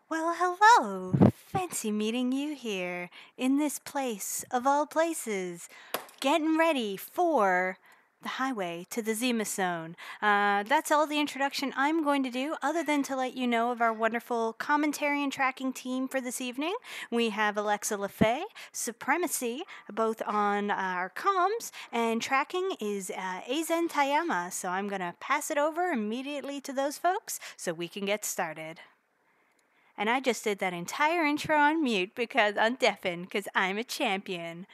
Well, hello. Fancy meeting you here in this place of all places. Getting ready for the highway to the Zemus-Zone. That's all the introduction I'm going to do, other than to let you know of our wonderful commentary and tracking team for this evening. We have AlexaLeFay, Supremacy, both on our comms, and tracking is Azen Tayama. So I'm going to pass it over immediately to those folks so we can get started. And I just did that entire intro on mute because I'm deafened, because I'm a champion.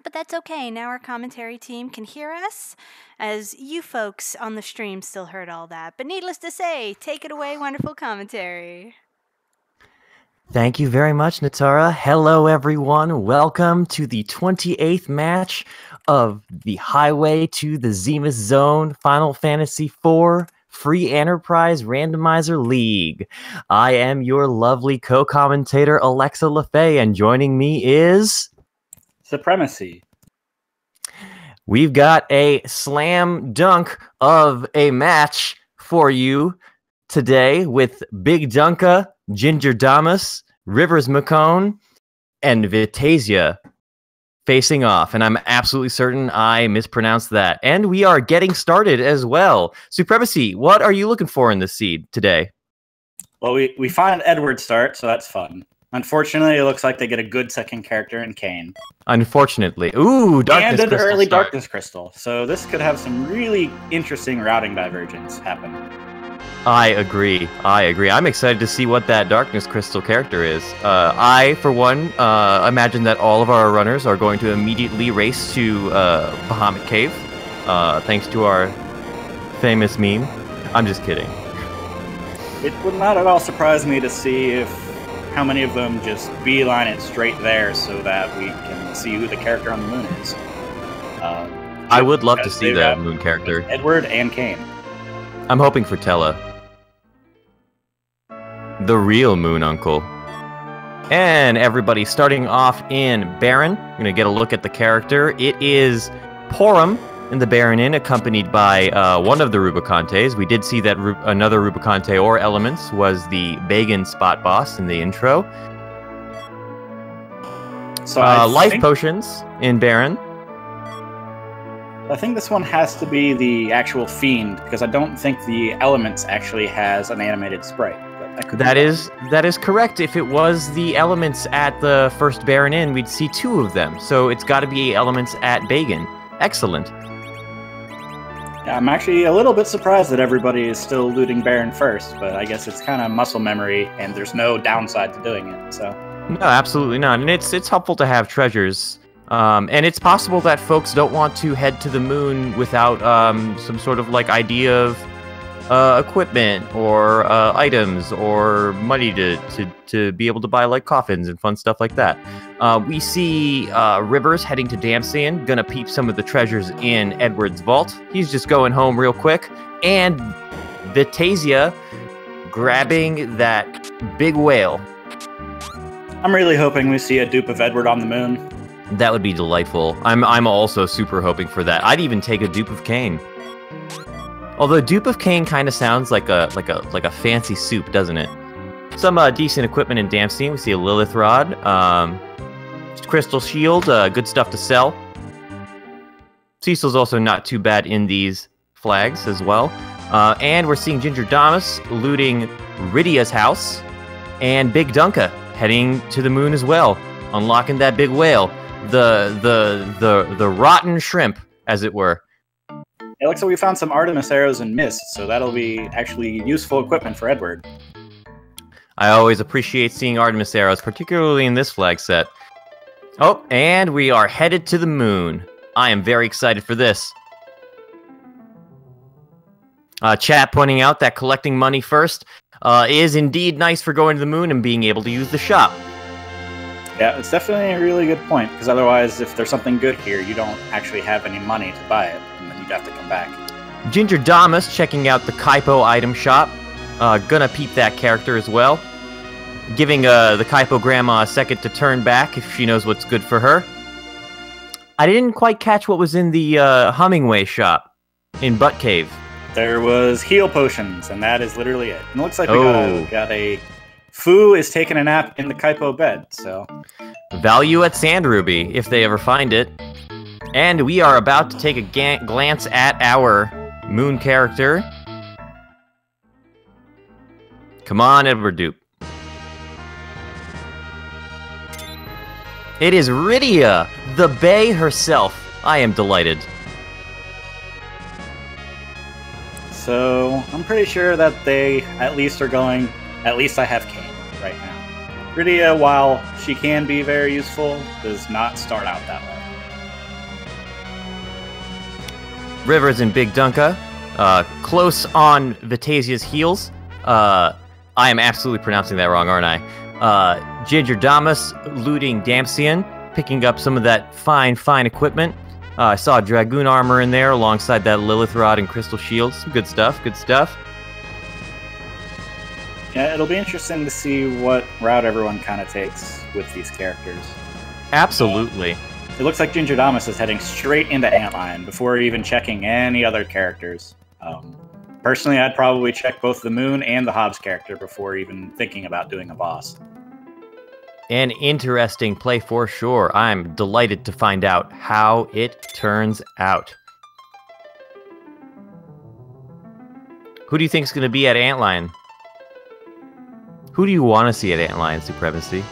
But that's okay, now our commentary team can hear us, as you folks on the stream still heard all that. But needless to say, take it away, wonderful commentary. Thank you very much, Natara. Hello, everyone. Welcome to the 28th match of the Highway to the Zemus-Zone Final Fantasy IV Free Enterprise Randomizer League. I am your lovely co-commentator, AlexaLeFay, and joining me is... Supremacy. We've got a slam dunk of a match for you today with bigdunka, Gingerdamus, riversmccown, and Vitasia facing off. And I'm absolutely certain I mispronounced that. And we are getting started as well. Supremacy, what are you looking for in this seed today? Well, we find Edward start, so that's fun. Unfortunately, it looks like they get a good second character in Kane. Unfortunately. Ooh, Darkness and an Crystal early start. Darkness Crystal. So this could have some really interesting routing divergence happen. I agree. I'm excited to see what that Darkness Crystal character is. I, for one, imagine that all of our runners are going to immediately race to Bahamut Cave, thanks to our famous meme. I'm just kidding. It would not at all surprise me to see how many of them just beeline it straight there so that we can see who the character on the moon is. I would love to see that moon character. Edward and Kane. I'm hoping for Tella. The real Moon Uncle. And everybody, starting off in Baron. We're going to get a look at the character. It is Porum in the Baron Inn, accompanied by one of the Rubicantes. We did see that another Rubicante or Elements was the Bagan spot boss in the intro. So life potions in Baron. I think this one has to be the actual Fiend, because I don't think the Elements actually has an animated sprite. That is correct. If it was the Elements at the first Baron Inn, we'd see two of them. So it's got to be Elements at Bagan. Excellent. Yeah, I'm actually a little bit surprised that everybody is still looting Baron first, but I guess it's kind of muscle memory, and there's no downside to doing it. So no, absolutely not. And it's helpful to have treasures. And it's possible that folks don't want to head to the moon without some sort of like idea of equipment or items or money to be able to buy like coffins and fun stuff like that. We see Rivers heading to Damsian, gonna peep some of the treasures in Edward's vault. He's just going home real quick. And Vitasia grabbing that big whale. I'm really hoping we see a dupe of Edward on the moon. That would be delightful. I'm also super hoping for that. I'd even take a dupe of Kane. Although dupe of Kane kind of sounds like a fancy soup, doesn't it? Some decent equipment in Damstein. We see a Lilith Rod, Crystal Shield, good stuff to sell. Cecil's also not too bad in these flags as well. And we're seeing Gingerdamus looting Rydia's house, and bigdunka heading to the moon as well, unlocking that big whale, the rotten shrimp, as it were. It looks like we found some Artemis arrows and mist, so that'll be actually useful equipment for Edward. I always appreciate seeing Artemis arrows, particularly in this flag set. Oh, and we are headed to the moon. I am very excited for this. Chat pointing out that collecting money first is indeed nice for going to the moon and being able to use the shop. Yeah, it's definitely a really good point, because otherwise, if there's something good here, you don't actually have any money to buy it, and then you'd have to come back. Gingerdamus checking out the Kaipo item shop. Gonna peep that character as well. Giving the Kaipo grandma a second to turn back if she knows what's good for her. I didn't quite catch what was in the Hummingway shop in Butt Cave. There was heal potions, and that is literally it. And it looks like we got a Fu is taking a nap in the Kaipo bed, so... Value at Sand Ruby, if they ever find it. And we are about to take a glance at our moon character. Come on, Edward Dupe. It is Rydia, the Bae herself. I am delighted. So, I'm pretty sure that they at least are going... At least I have Kane right now. Rydia, while she can be very useful, does not start out that way. Rivers and bigdunka, close on Vitasia's heels. I am absolutely pronouncing that wrong, aren't I? Gingerdamus looting Damsian, picking up some of that fine equipment. I saw Dragoon armor in there alongside that Lilith Rod and Crystal Shield. Some good stuff, good stuff. Yeah, it'll be interesting to see what route everyone kind of takes with these characters. Absolutely. It looks like Gingerdamus is heading straight into Antlion before even checking any other characters. Personally, I'd probably check both the Moon and the Hobbs character before even thinking about doing a boss. An interesting play for sure. I'm delighted to find out how it turns out. Who do you think is going to be at Antlion? Who do you want to see at Antlion, Supremacy?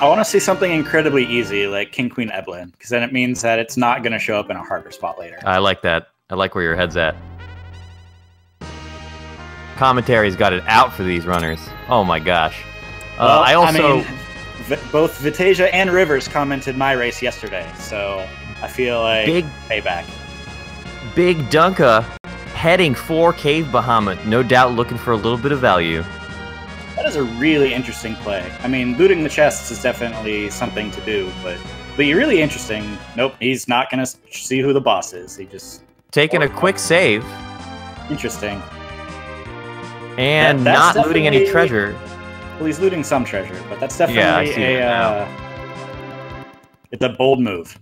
I want to see something incredibly easy, like King Queen Evelyn, because then it means that it's not going to show up in a harder spot later. I like that. I like where your head's at. Commentary's got it out for these runners. Oh my gosh. I mean, both Vitasia and Rivers commented my race yesterday, so I feel like payback. Bigdunka heading for Cave Bahamut, no doubt looking for a little bit of value. That is a really interesting play. I mean, looting the chests is definitely something to do, but really interesting. Nope, he's not going to see who the boss is. He just... Taking a quick save. Interesting. And not looting any treasure. Well, he's looting some treasure, but that's definitely it's a bold move.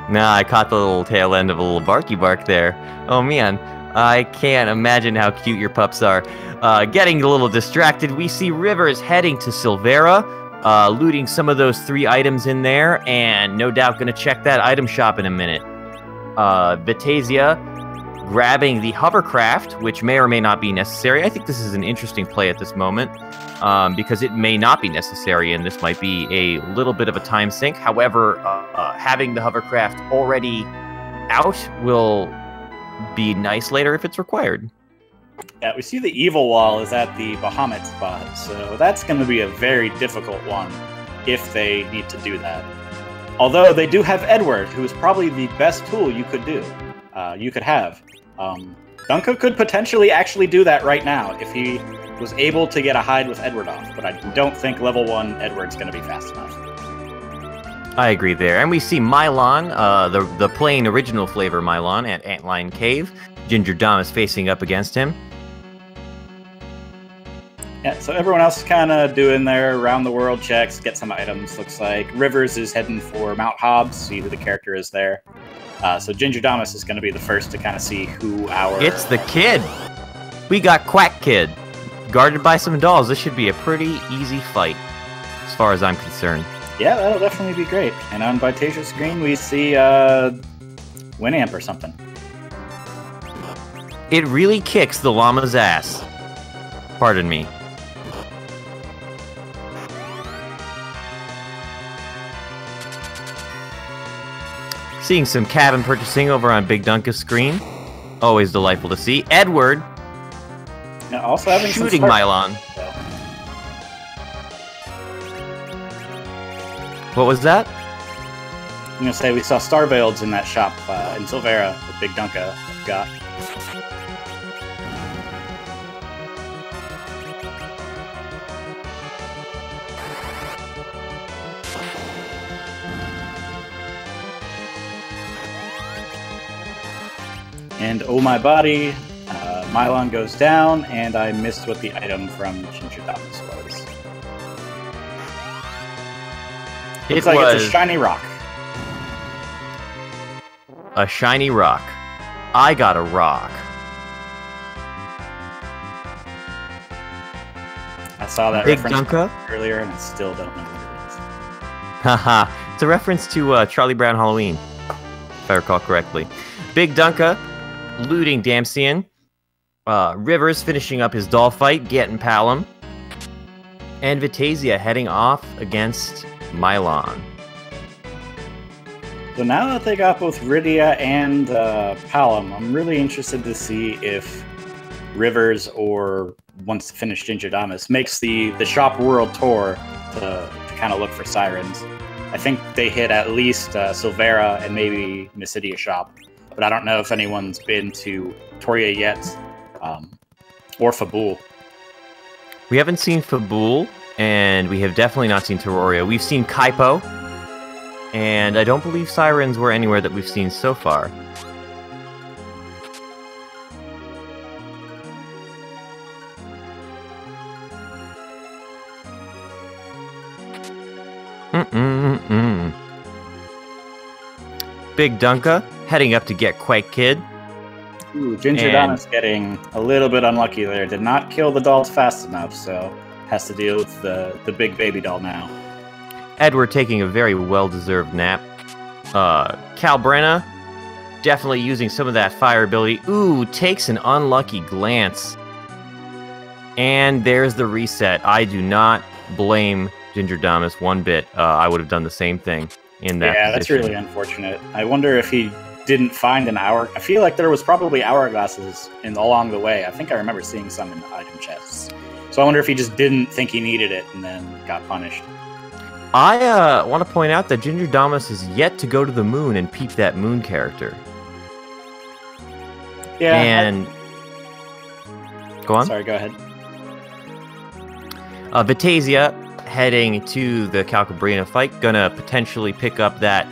Nah, I caught the little tail end of a little barky bark there. Oh man, I can't imagine how cute your pups are. Getting a little distracted, we see Rivers heading to Silvera, looting some of those 3 items in there, and no doubt going to check that item shop in a minute. Vitasia grabbing the hovercraft, which may or may not be necessary. I think this is an interesting play at this moment, because it may not be necessary, and this might be a little bit of a time sink. However, having the hovercraft already out will be nice later if it's required. Yeah, we see the evil wall is at the Bahamut spot, so that's going to be a very difficult one if they need to do that. Although they do have Edward, who is probably the best tool you could do. You could have. Dunka could potentially actually do that right now if he was able to get a hide with Edward off, but I don't think level 1 Edward's going to be fast enough. I agree there. And we see Mylon, the plain original flavor Mylon at Antlion Cave. Gingerdamus facing up against him. Yeah, so everyone else is kind of doing their around-the-world checks, get some items, looks like. Rivers is heading for Mount Hobbs, see who the character is there. So Gingerdamus is going to be the first to kind of see who our... It's the kid! We got Quack Kid. Guarded by some dolls. This should be a pretty easy fight, as far as I'm concerned. Yeah, that'll definitely be great. And on Vitasia's screen, we see Winamp or something. It really kicks the llama's ass. Pardon me. Seeing some cabin purchasing over on Bigdunka's screen. Always delightful to see. Edward also having shooting Mylon. What was that? I'm going to say we saw Starveileds in that shop in Silvera that Bigdunka got. And oh my body, Mylon goes down, and I missed what the item from Gingerdamus was. It's a shiny rock. A shiny rock. I got a rock. saw that Big reference Dunka? earlier, and I still don't know what it is. Haha. It's a reference to Charlie Brown Halloween, if I recall correctly. Big Dunka looting Damsian. Rivers finishing up his doll fight, getting Palom. And Vitasia heading off against Mylon. So now that they got both Rydia and Palom, I'm really interested to see if Rivers, or once finished Gingerdamus, makes the shop world tour to kind of look for sirens. I think they hit at least Silvera and maybe Mysidia shop, but I don't know if anyone's been to Toria yet, or Fabul. We haven't seen Fabul, and we have definitely not seen Terroria. We've seen Kaipo, and I don't believe sirens were anywhere that we've seen so far. Big Dunka heading up to get Quake Kid. Ooh, Gingerdamus getting a little bit unlucky there. Did not kill the dolls fast enough, so has to deal with the big baby doll now. Edward taking a very well-deserved nap. Calbrenna definitely using some of that fire ability. Ooh, takes an unlucky glance. And there's the reset. I do not blame Gingerdamus one bit. I would have done the same thing in that Yeah, that's position. really unfortunate. I wonder if he didn't find an hour. I feel like there was probably hourglasses along the way. I think I remember seeing some in the item chests. So I wonder if he just didn't think he needed it and then got punished. I want to point out that Gingerdamus is yet to go to the moon and peep that moon character. Yeah. And go on. Sorry, go ahead. Vitasia heading to the Calcabrina fight, gonna potentially pick up that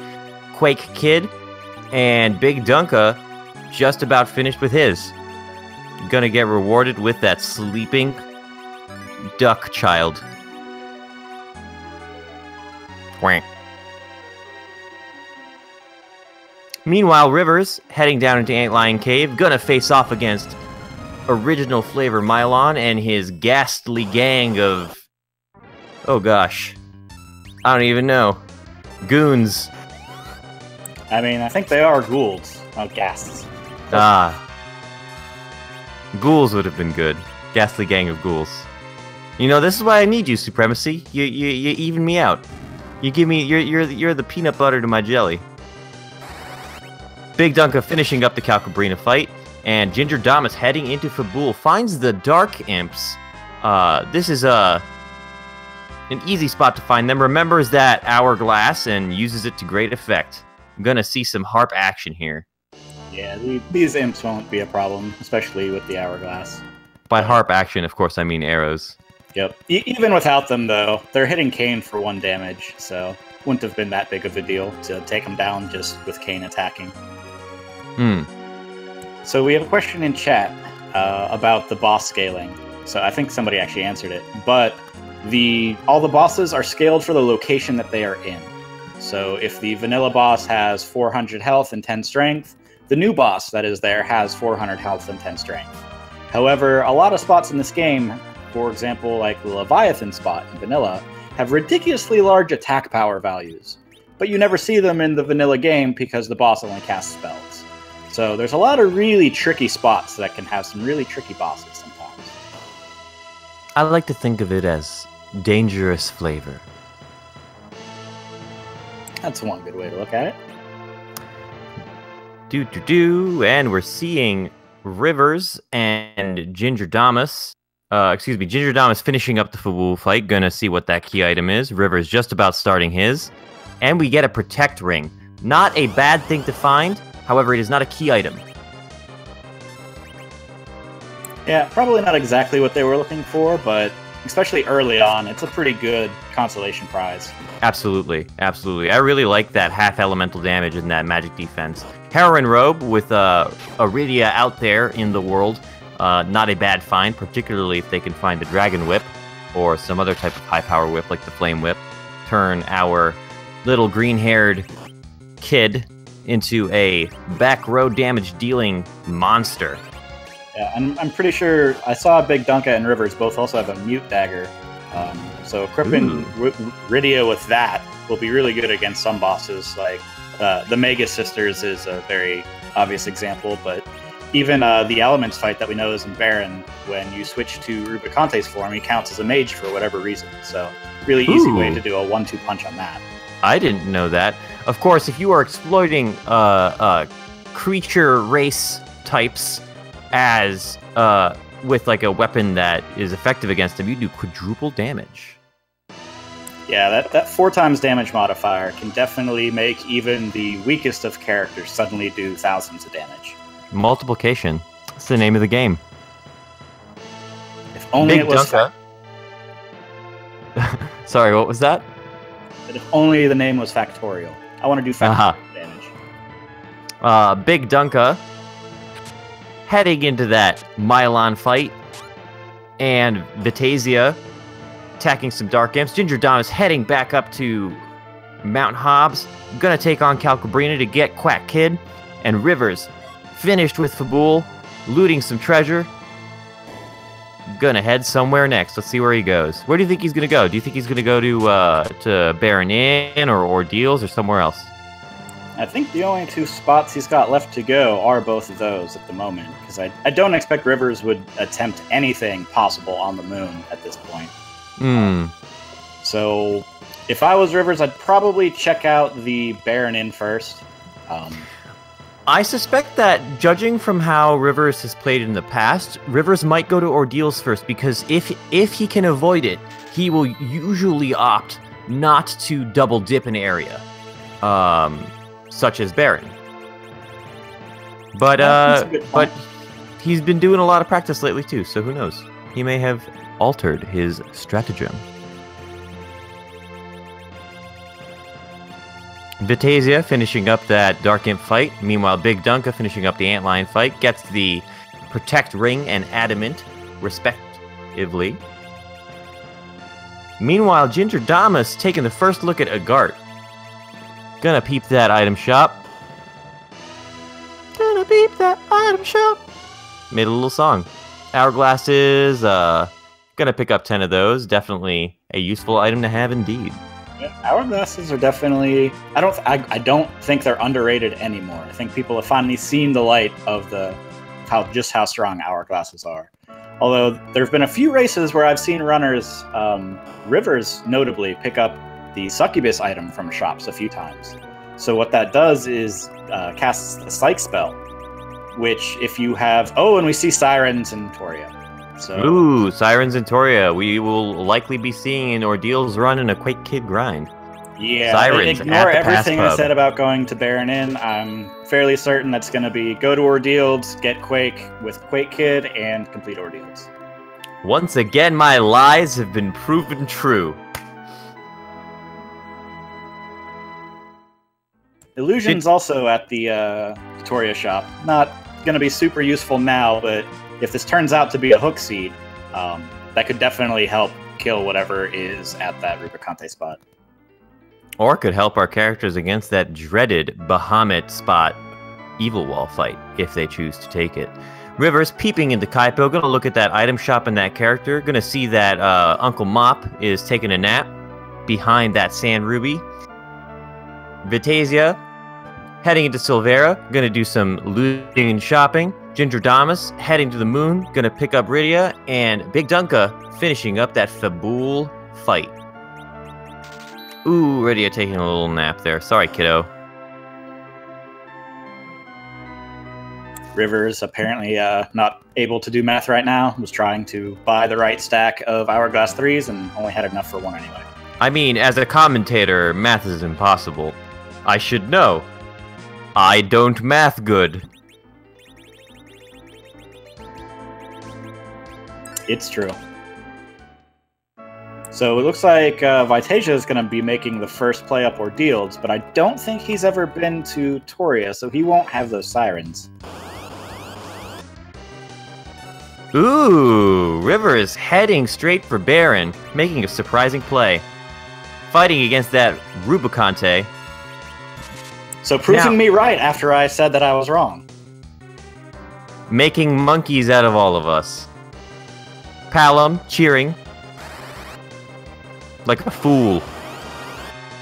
Quake Kid, and Big Dunka just about finished with his. Gonna get rewarded with that sleeping duck child. Quack. Meanwhile, Rivers heading down into Antlion Cave, gonna face off against original flavor Mylon and his ghastly gang of, oh gosh, I don't even know, goons. I mean, I think they are ghouls, not ghasts. Ghouls would have been good. Ghastly gang of ghouls. You know, this is why I need you, Supremacy. You even me out. You give me, you're the peanut butter to my jelly. Big Dunka finishing up the Calcabrina fight, and Gingerdamus heading into Fabul finds the Dark Imps. This is an easy spot to find them. Remembers that hourglass and uses it to great effect. I'm gonna see some harp action here. Yeah, these imps won't be a problem, especially with the hourglass. By harp action, of course, I mean arrows. Yep. Even without them, though, they're hitting Kane for 1 damage, so wouldn't have been that big of a deal to take him down just with Kane attacking. So we have a question in chat about the boss scaling. So I think somebody actually answered it. But all the bosses are scaled for the location that they are in. So if the vanilla boss has 400 health and 10 strength, the new boss that is there has 400 health and 10 strength. However, a lot of spots in this game, for example, like the Leviathan spot in vanilla, have ridiculously large attack power values. But you never see them in the vanilla game because the boss only casts spells. So there's a lot of really tricky spots that can have some really tricky bosses sometimes. I like to think of it as dangerous flavor. That's one good way to look at it. And we're seeing Rivers and Gingerdamus. Gingerdamus finishing up the Fabul fight. Gonna see what that key item is. Rivers just about starting his. And we get a Protect Ring. Not a bad thing to find. However, it is not a key item. Yeah, probably not exactly what they were looking for, but especially early on, it's a pretty good consolation prize. Absolutely, absolutely. I really like that half elemental damage in that magic defense. Heroine Robe with Iridia out there in the world. Not a bad find, particularly if they can find the Dragon Whip or some other type of high power whip like the Flame Whip. Turn our little green-haired kid into a back row damage dealing monster. Yeah, I'm pretty sure I saw Big Dunka and Rivers both also have a Mute Dagger So equipping Rydia with that will be really good against some bosses. Like the Mega Sisters is a very obvious example, but even the Elements fight that we know is in Baron, when you switch to Rubicante's form, he counts as a mage for whatever reason. So really easy way to do a 1-2 punch on that. I didn't know that. Of course, if you are exploiting creature race types as with like a weapon that is effective against them, you do quadruple damage. Yeah, that 4 times damage modifier can definitely make even the weakest of characters suddenly do thousands of damage. Multiplication. That's the name of the game. If only Big it was... Sorry, what was that? If only the name was factorial. I want to do factorial damage. Big Dunka heading into that Mylon fight, and Vitasia attacking some Dark Imps. Gingerdamus heading back up to Mount Hobbs, gonna take on Calcabrina to get Quack Kid, and Rivers finished with Fabul, looting some treasure. Gonna head somewhere next. Let's see where he goes. Where do you think he's gonna go? Do you think he's gonna go to Baron Inn or Ordeals or somewhere else? I think the only 2 spots he's got left to go are both of those at the moment, because I don't expect Rivers would attempt anything possible on the moon at this point. So if I was Rivers, I'd probably check out the Baron Inn first. I suspect that, judging from how Rivers has played in the past, Rivers might go to Ordeals first, because if he can avoid it, he will usually opt not to double dip an area, such as Baron. But he's been doing a lot of practice lately too, so who knows? He may have altered his stratagem. Vitasia finishing up that Dark Imp fight. Meanwhile, Big Dunka finishing up the Antlion fight. Gets the Protect Ring and Adamant, respectively. Meanwhile, Gingerdamus taking the first look at Agart. Gonna peep that item shop. Gonna peep that item shop. Made a little song. Hourglasses, gonna pick up 10 of those. Definitely a useful item to have indeed. Yeah, hourglasses are definitely... I don't think they're underrated anymore. I think people have finally seen the light of how strong hourglasses are. Although there have been a few races where I've seen runners, Rivers notably, pick up the Succubus item from shops a few times. So what that does is casts the Psych spell, which if you have... Oh, and we see Sirens in Toria. So, ooh, Sirens and Toria. We will likely be seeing an Ordeals run and a Quake Kid grind. Yeah, Sirens ignore everything I said about going to Baron Inn. I'm fairly certain that's going to be go to Ordeals, get Quake with Quake Kid, and complete Ordeals. Once again, my lies have been proven true. Illusion's also at the Toria shop. Not going to be super useful now, but if this turns out to be a hook seed, that could definitely help kill whatever is at that Rubicante spot. Or could help our characters against that dreaded Bahamut spot Evil Wall fight, if they choose to take it. Rivers peeping into Kaipo, gonna look at that item shop and that character, gonna see that Uncle Mop is taking a nap behind that Sand Ruby. Vitasia heading into Silvera, gonna do some looting and shopping. Gingerdamus heading to the moon, gonna pick up Rydia, and Big Dunka finishing up that Fabul fight. Ooh, Rydia taking a little nap there. Sorry, kiddo. Rivers apparently not able to do math right now. Was trying to buy the right stack of Hourglass 3s and only had enough for one anyway. I mean, as a commentator, math is impossible. I should know. I don't math good. It's true. So it looks like Vitasia is going to be making the first play up Ordeals, but I don't think he's ever been to Toria, so he won't have those Sirens. Ooh, River is heading straight for Baron, making a surprising play. Fighting against that Rubicante. So proving me right after I said that I was wrong. Making monkeys out of all of us. Palom cheering. like a fool.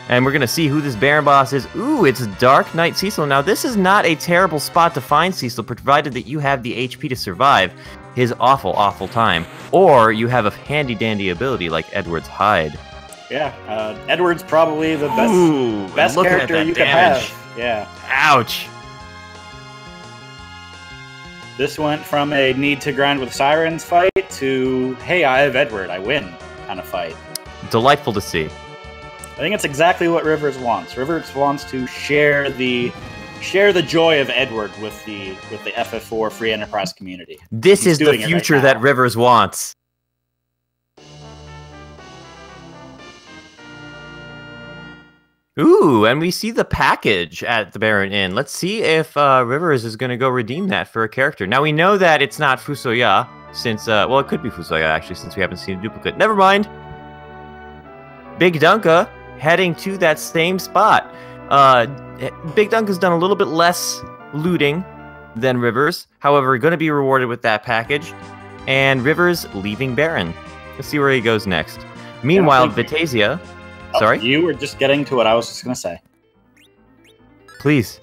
And we're going to see who this Baron boss is. Ooh, it's Dark Knight Cecil. Now, this is not a terrible spot to find Cecil, provided that you have the HP to survive his awful, awful time. Or you have a handy-dandy ability like Edward's Hide. Yeah, Edward's probably the best character you could have. Yeah. Ouch. This went from a need to grind with sirens fight to, hey, I have Edward, I win kind of fight. Delightful to see. I think it's exactly what Rivers wants. Rivers wants to share the joy of Edward with the FF4 free enterprise community. This is the future that Rivers wants. Ooh, and we see the package at the Baron Inn. Let's see if Rivers is going to go redeem that for a character. Now, we know that it's not Fusoya, since, well, it could be Fusoya, actually, since we haven't seen a duplicate. Never mind. Bigdunka heading to that same spot. Bigdunka's done a little bit less looting than Rivers. However, going to be rewarded with that package. And Rivers leaving Baron. Let's see where he goes next. Meanwhile, Vitasia... Sorry? You were just getting to what I was just going to say. Please.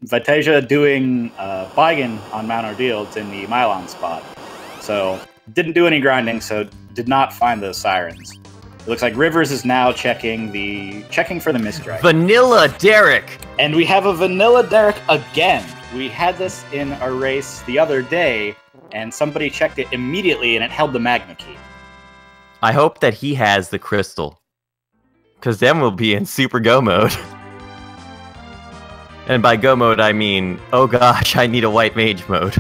Vitasia doing Baigen on Mount Ordeals in the Mylon spot. So, didn't do any grinding, so did not find those sirens. It looks like Rivers is now checking for the Misdragon. Vanilla Derek! And we have a Vanilla Derek again. We had this in a race the other day, and somebody checked it immediately, and it held the Magma Key. I hope that he has the crystal. Because then we'll be in Super Go mode. And by Go mode, I mean, oh gosh, I need a White Mage mode.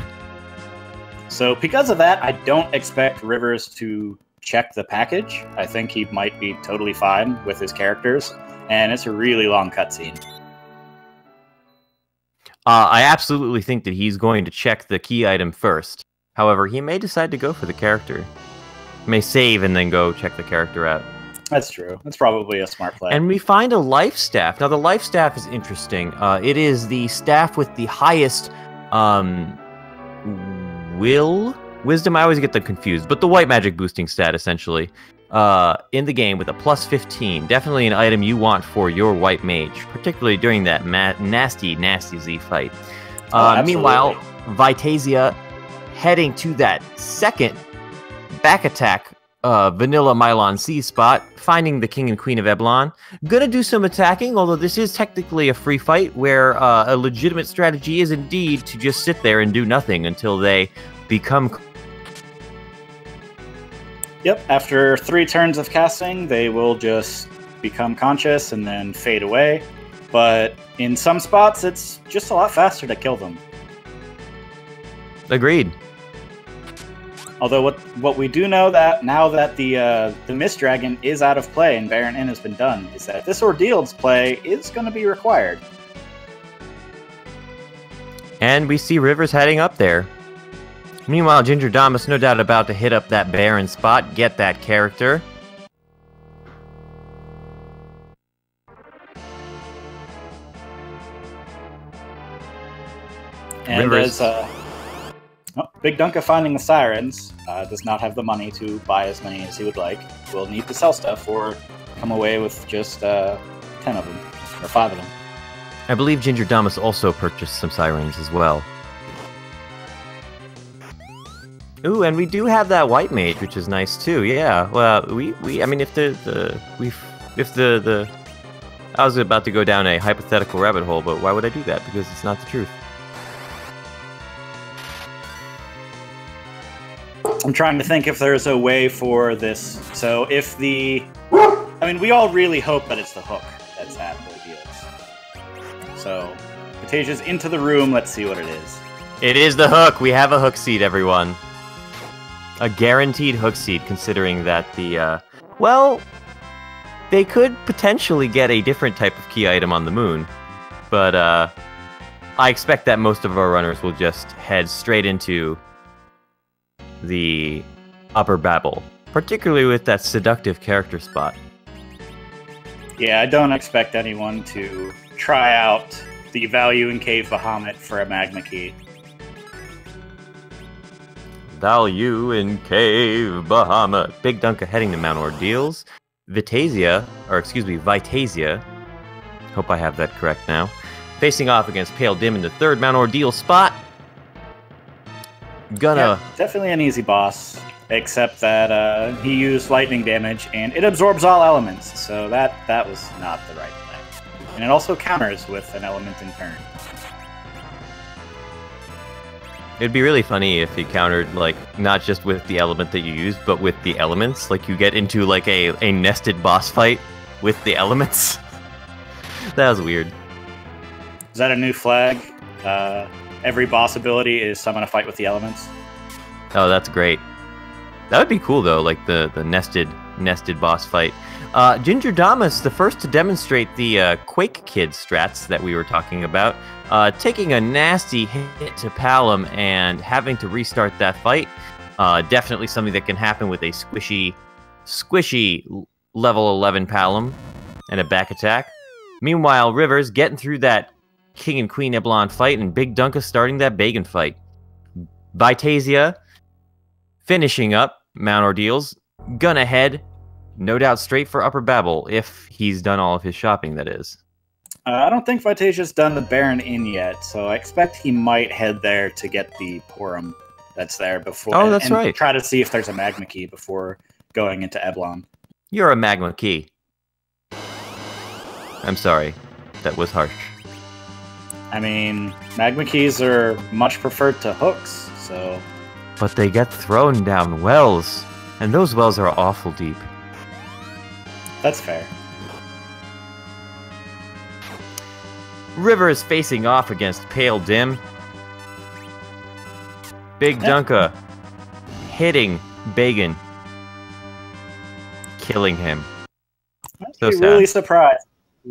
So because of that, I don't expect Rivers to check the package. I think he might be totally fine with his characters, and it's a really long cutscene. I absolutely think that he's going to check the key item first. However, he may decide to go for the character. He may save and then go check the character out. That's true. That's probably a smart play. And we find a life staff. Now, the life staff is interesting. It is the staff with the highest wisdom. I always get them confused, but the white magic boosting stat, essentially, in the game with a plus 15. Definitely an item you want for your white mage, particularly during that nasty Z fight. Meanwhile, Vitasia heading to that second back attack Vanilla Mylon C spot, finding the King and Queen of Eblon. Gonna do some attacking, although this is technically a free fight, where a legitimate strategy is indeed to just sit there and do nothing until they become... Yep, after 3 turns of casting, they will just become conscious and then fade away. But in some spots, it's just a lot faster to kill them. Agreed. Although what we do know that now that the Mist Dragon is out of play and Baron Inn has been done, is that this Ordeals play is going to be required. And we see Rivers heading up there. Meanwhile, Gingerdamus no doubt about to hit up that Baron spot, get that character. And Rivers. Bigdunka finding the sirens, does not have the money to buy as many as he would like. Will need to sell stuff or come away with just 10 of them, or 5 of them. I believe Gingerdamus also purchased some sirens as well. Ooh, and we do have that white mage, which is nice too. Yeah, well, I mean, if I was about to go down a hypothetical rabbit hole, but why would I do that? Because it's not the truth. I'm trying to think if there's a way for this. So if I mean, we all really hope that it's the hook that's at Ordeals. So, Vitasia's into the room. Let's see what it is. It is the hook. We have a hook seed, everyone. A guaranteed hook seed, considering that well, they could potentially get a different type of key item on the moon. But, I expect that most of our runners will just head straight into the upper Babel, particularly with that seductive character spot. Yeah, I don't expect anyone to try out the value in Cave Bahamut for a Magma Key. Value in Cave Bahamut. Bigdunka heading to Mount Ordeals. Vitasia, hope I have that correct now, facing off against Pale Dim in the third Mount Ordeal spot. Yeah, definitely an easy boss, except that he used lightning damage, and it absorbs all elements, so that was not the right thing. And it also counters with an element in turn. It'd be really funny if he countered, like, not just with the element that you use, but with the elements. Like, you get into, like, a nested boss fight with the elements. That was weird. Is that a new flag? Every boss ability is summon a fight with the elements. Oh, that's great. That would be cool, though, like the nested boss fight. Gingerdamus, the first to demonstrate the Quake Kid strats that we were talking about, taking a nasty hit to Palom and having to restart that fight. Definitely something that can happen with a squishy level 11 Palom and a back attack. Meanwhile, Rivers getting through that King and Queen Eblon fight, and bigdunka starting that Bagan fight. Vitasia finishing up Mount Ordeals, gonna head, no doubt, straight for Upper Babel, if he's done all of his shopping, that is. I don't think Vitasia's done the Baron Inn yet, so I expect he might head there to get the Porum that's there before. Oh, that's right. Try to see if there's a Magma Key before going into Eblon. You're a Magma Key. I'm sorry. That was harsh. I mean, Magma Keys are much preferred to hooks, so... But they get thrown down wells, and those wells are awful deep. That's fair. Rivers facing off against Pale Dim. Bigdunka hitting Bagan. Killing him. I'm really surprised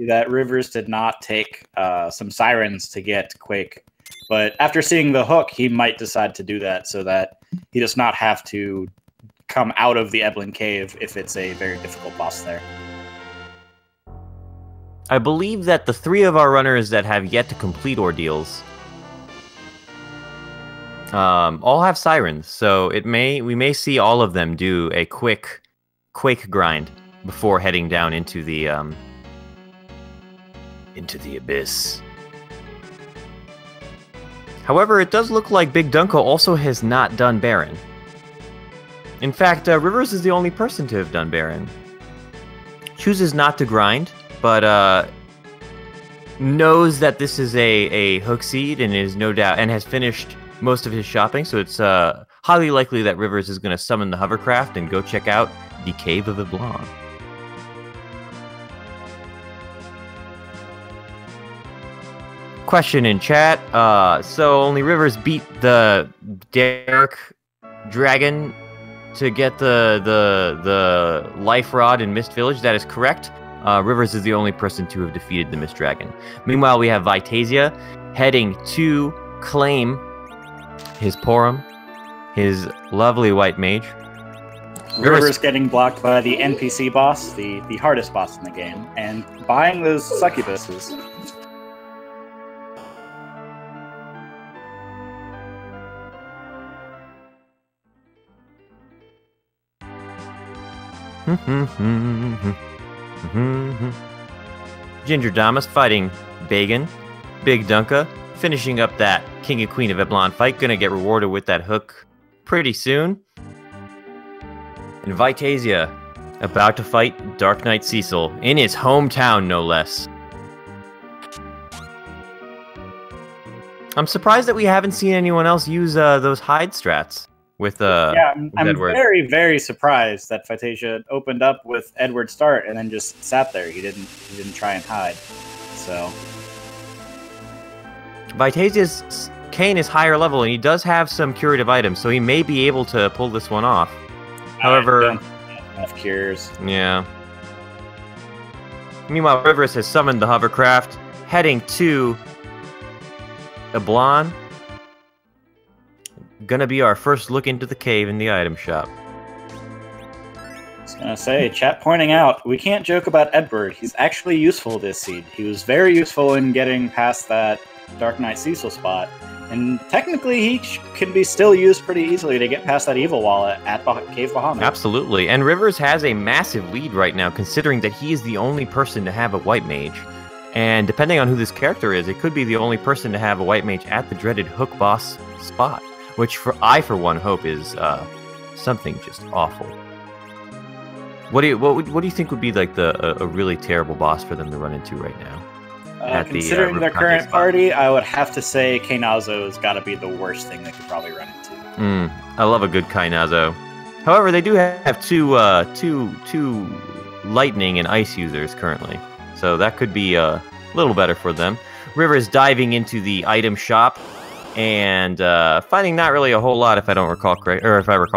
that Rivers did not take some sirens to get Quake. But after seeing the hook, he might decide to do that so that he does not have to come out of the Eblin Cave if it's a very difficult boss there. I believe that the three of our runners that have yet to complete ordeals all have sirens, so we may see all of them do a quick Quake grind before heading down into the abyss. However, it does look like bigdunka also has not done Baron. In fact, Rivers is the only person to have done Baron. Chooses not to grind, but knows that this is a hook seed and is no doubt and has finished most of his shopping, so it's highly likely that Rivers is going to summon the hovercraft and go check out the Cave of Eblon. Question in chat. So only Rivers beat the Derek Dragon to get the Life Rod in Mist Village. That is correct. Rivers is the only person to have defeated the Mist Dragon. Meanwhile, we have Vitasia heading to claim his Porum, his lovely white mage. Rivers getting blocked by the NPC boss, the hardest boss in the game, and buying those succubuses. Gingerdamus fighting Bagan. Bigdunka finishing up that King and Queen of Eblon fight. Gonna get rewarded with that hook pretty soon. And Vitasia about to fight Dark Knight Cecil in his hometown, no less. I'm surprised that we haven't seen anyone else use those hide strats. With I'm Edward. very, very surprised that Vitasia opened up with Edward start and then just sat there. He didn't try and hide. So Vitasia's Kane is higher level and he does have some curative items, so he may be able to pull this one off. However, I don't have enough cures. Yeah. Meanwhile, Rivers has summoned the hovercraft, heading to Eblon. Gonna be our first look into the cave in the item shop. I was gonna say, chat pointing out, we can't joke about Edward. He's actually useful this seed. He was very useful in getting past that Dark Knight Cecil spot, And technically, he can be still used pretty easily to get past that evil wall at Cave Bahamut. Absolutely. And Rivers has a massive lead right now, considering that he is the only person to have a white mage. And depending on who this character is, it could be the only person to have a white mage at the dreaded hook boss spot, which I, for one, hope is something just awful. What do you think would be like a really terrible boss for them to run into right now? Considering their current party, I would have to say Kainazo has got to be the worst thing they could probably run into. I love a good Kainazo. However, they do have two lightning and ice users currently, so that could be a little better for them. Rivers diving into the item shop and finding not really a whole lot, if I recall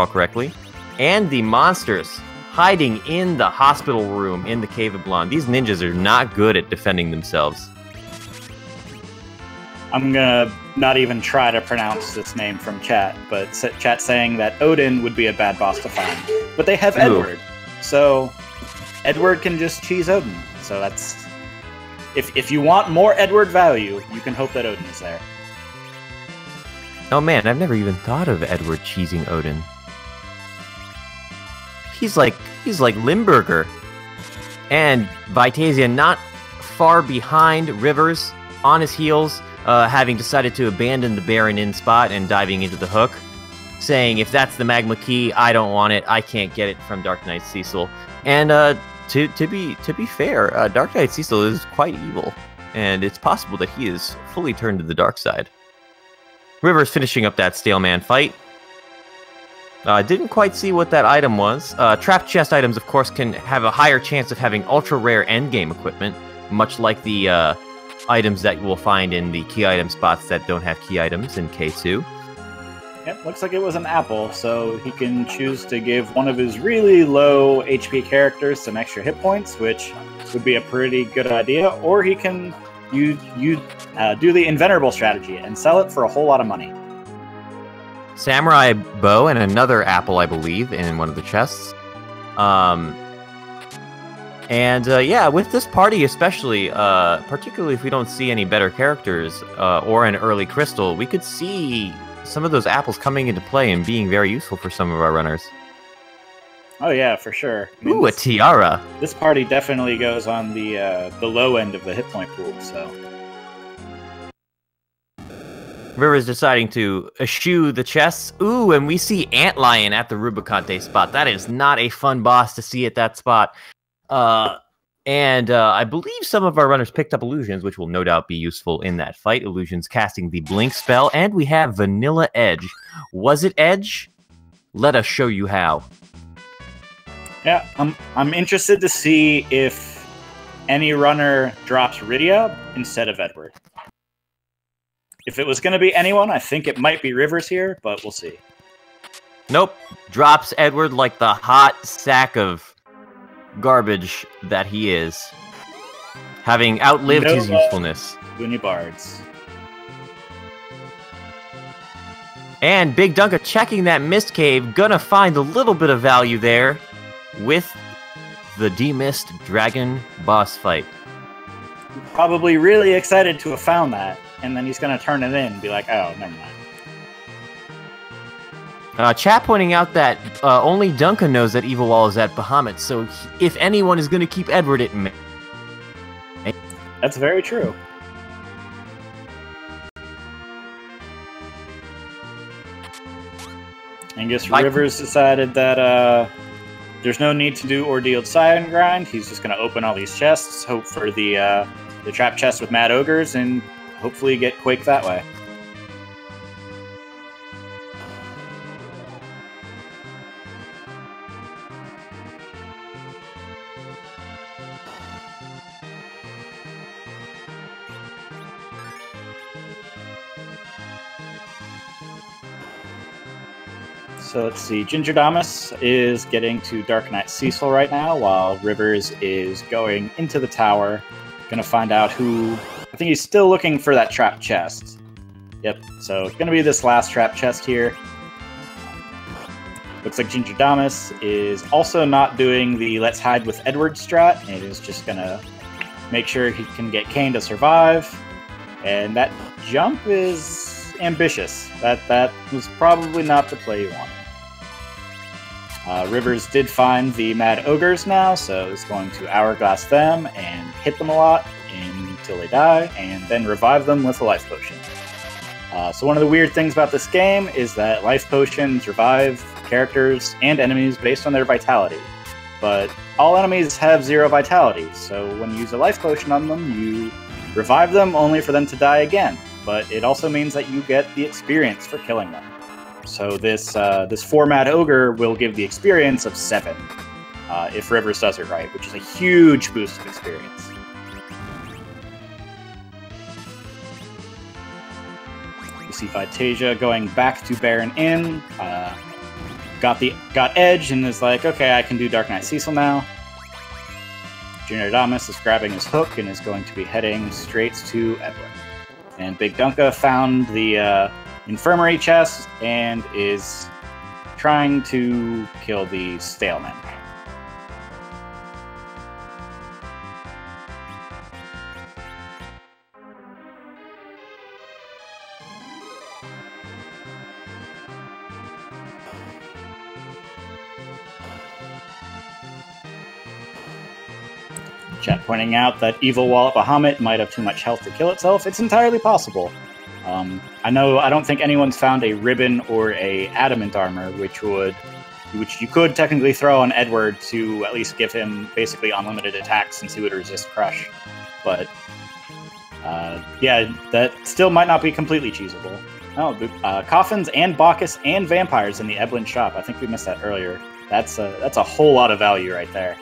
correctly, and the monsters hiding in the hospital room in the Cave of Blonde. These ninjas are not good at defending themselves. I'm gonna not even try to pronounce this name from chat, but chat saying that Odin would be a bad boss to find. But they have Edward, so Edward can just cheese Odin. So that's... If you want more Edward value, you can hope that Odin is there. Oh man, I've never even thought of Edward cheesing Odin. He's like Limburger. And Vitasia not far behind Rivers, on his heels, having decided to abandon the Baron Inn spot and diving into the hook, saying, if that's the magma key, I don't want it, I can't get it from Dark Knight Cecil. And to be fair, Dark Knight Cecil is quite evil, and it's possible that he is fully turned to the dark side. Rivers finishing up that Stale Man fight. Didn't quite see what that item was. Trap chest items, of course, can have a higher chance of having ultra-rare endgame equipment, much like the items that you will find in the key item spots that don't have key items in K2. Yep, looks like it was an apple, so he can choose to give one of his really low HP characters some extra hit points, which would be a pretty good idea, or he can do the Invenerable strategy and sell it for a whole lot of money. Samurai bow and another apple, I believe, in one of the chests. Yeah, with this party especially, particularly if we don't see any better characters or an early crystal, we could see some of those apples coming into play and being very useful for some of our runners. Oh yeah, for sure. I mean, Ooh, a tiara! This party definitely goes on the low end of the hit point pool, so... River's deciding to eschew the chests. Ooh, and we see Antlion at the Rubicante spot. That is not a fun boss to see at that spot. I believe some of our runners picked up illusions, which will no doubt be useful in that fight. Illusions casting the blink spell, and we have Vanilla Edge. Was it Edge? Let us show you how. Yeah, I'm interested to see if any runner drops Rydia instead of Edward. If it was going to be anyone, I think it might be Rivers here, but we'll see. Nope. Drops Edward like the hot sack of garbage that he is, having outlived his usefulness. Looney Bards. And Big Dunka checking that mist cave, gonna find a little bit of value there with the demist dragon boss fight. Probably really excited to have found that, and then he's gonna turn it in and be like, oh, never mind. Chat pointing out that only Duncan knows that Evil Wall is at Bahamut, so if anyone is going to keep Edward, it may. That's very true. I guess Rivers decided that there's no need to do Ordealed Scion grind. He's just going to open all these chests, hope for the trap chest with Mad Ogres, and hopefully get Quake that way. So let's see, Gingerdamus is getting to Dark Knight Cecil right now, while Rivers is going into the tower. Gonna find out who... I think he's still looking for that trap chest. Yep, so it's gonna be this last trap chest here. Looks like Gingerdamus is also not doing the Let's Hide with Edward strat, and is just gonna make sure he can get Kane to survive. And that jump is ambitious. That was probably not the play you wanted. Rivers did find the Mad Ogres now, so he's going to Hourglass them and hit them a lot until they die, and then revive them with a life potion. So one of the weird things about this game is that life potions revive characters and enemies based on their vitality. But all enemies have 0 vitality, so when you use a life potion on them, you revive them only for them to die again. But it also means that you get the experience for killing them. So this 4 Mad Ogre will give the experience of 7 if Rivers does it right, which is a huge boost of experience. You see Vitasia going back to Baron Inn, got Edge and is like, okay, I can do Dark Knight Cecil now. Gingerdamus is grabbing his hook and is going to be heading straight to Edwin. And bigdunka found the infirmary chest and is trying to kill the Staleman. Chat pointing out that Evil Wall at Bahamut might have too much health to kill itself. It's entirely possible. I don't think anyone's found a ribbon or a adamant armor, which you could technically throw on Edward to at least give him basically unlimited attacks since he would resist crush. But yeah, that still might not be completely cheesable. Oh, coffins and Bacchus and vampires in the Eblin shop. I think we missed that earlier. That's a whole lot of value right there.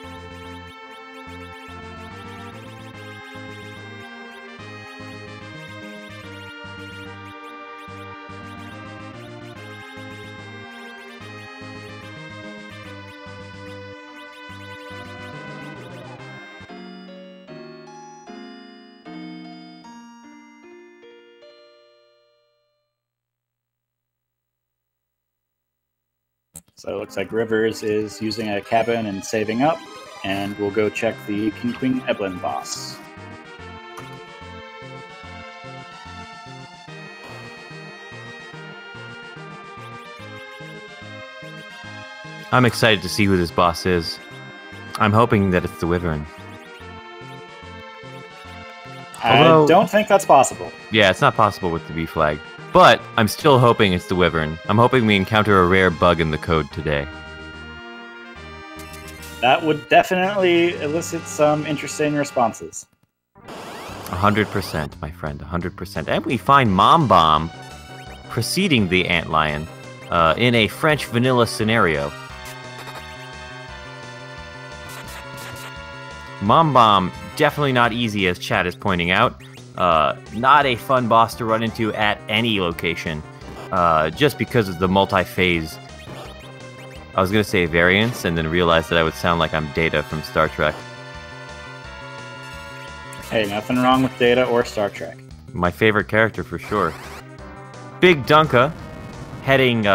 So it looks like Rivers is using a cabin and saving up, and we'll go check the King Queen Eblin boss. I'm excited to see who this boss is. I'm hoping that it's the Wyvern. I don't think that's possible. Yeah, it's not possible with the B flag. But I'm still hoping it's the Wyvern. I'm hoping we encounter a rare bug in the code today. That would definitely elicit some interesting responses. 100%, my friend, 100%. And we find Mom Bomb preceding the Antlion in a French vanilla scenario. Mom Bomb, definitely not easy, as chat is pointing out. Not a fun boss to run into at any location, just because of the multi-phase. I was going to say variance, and then realized that I would sound like I'm Data from Star Trek. Hey, nothing wrong with Data or Star Trek. My favorite character for sure. bigdunka, heading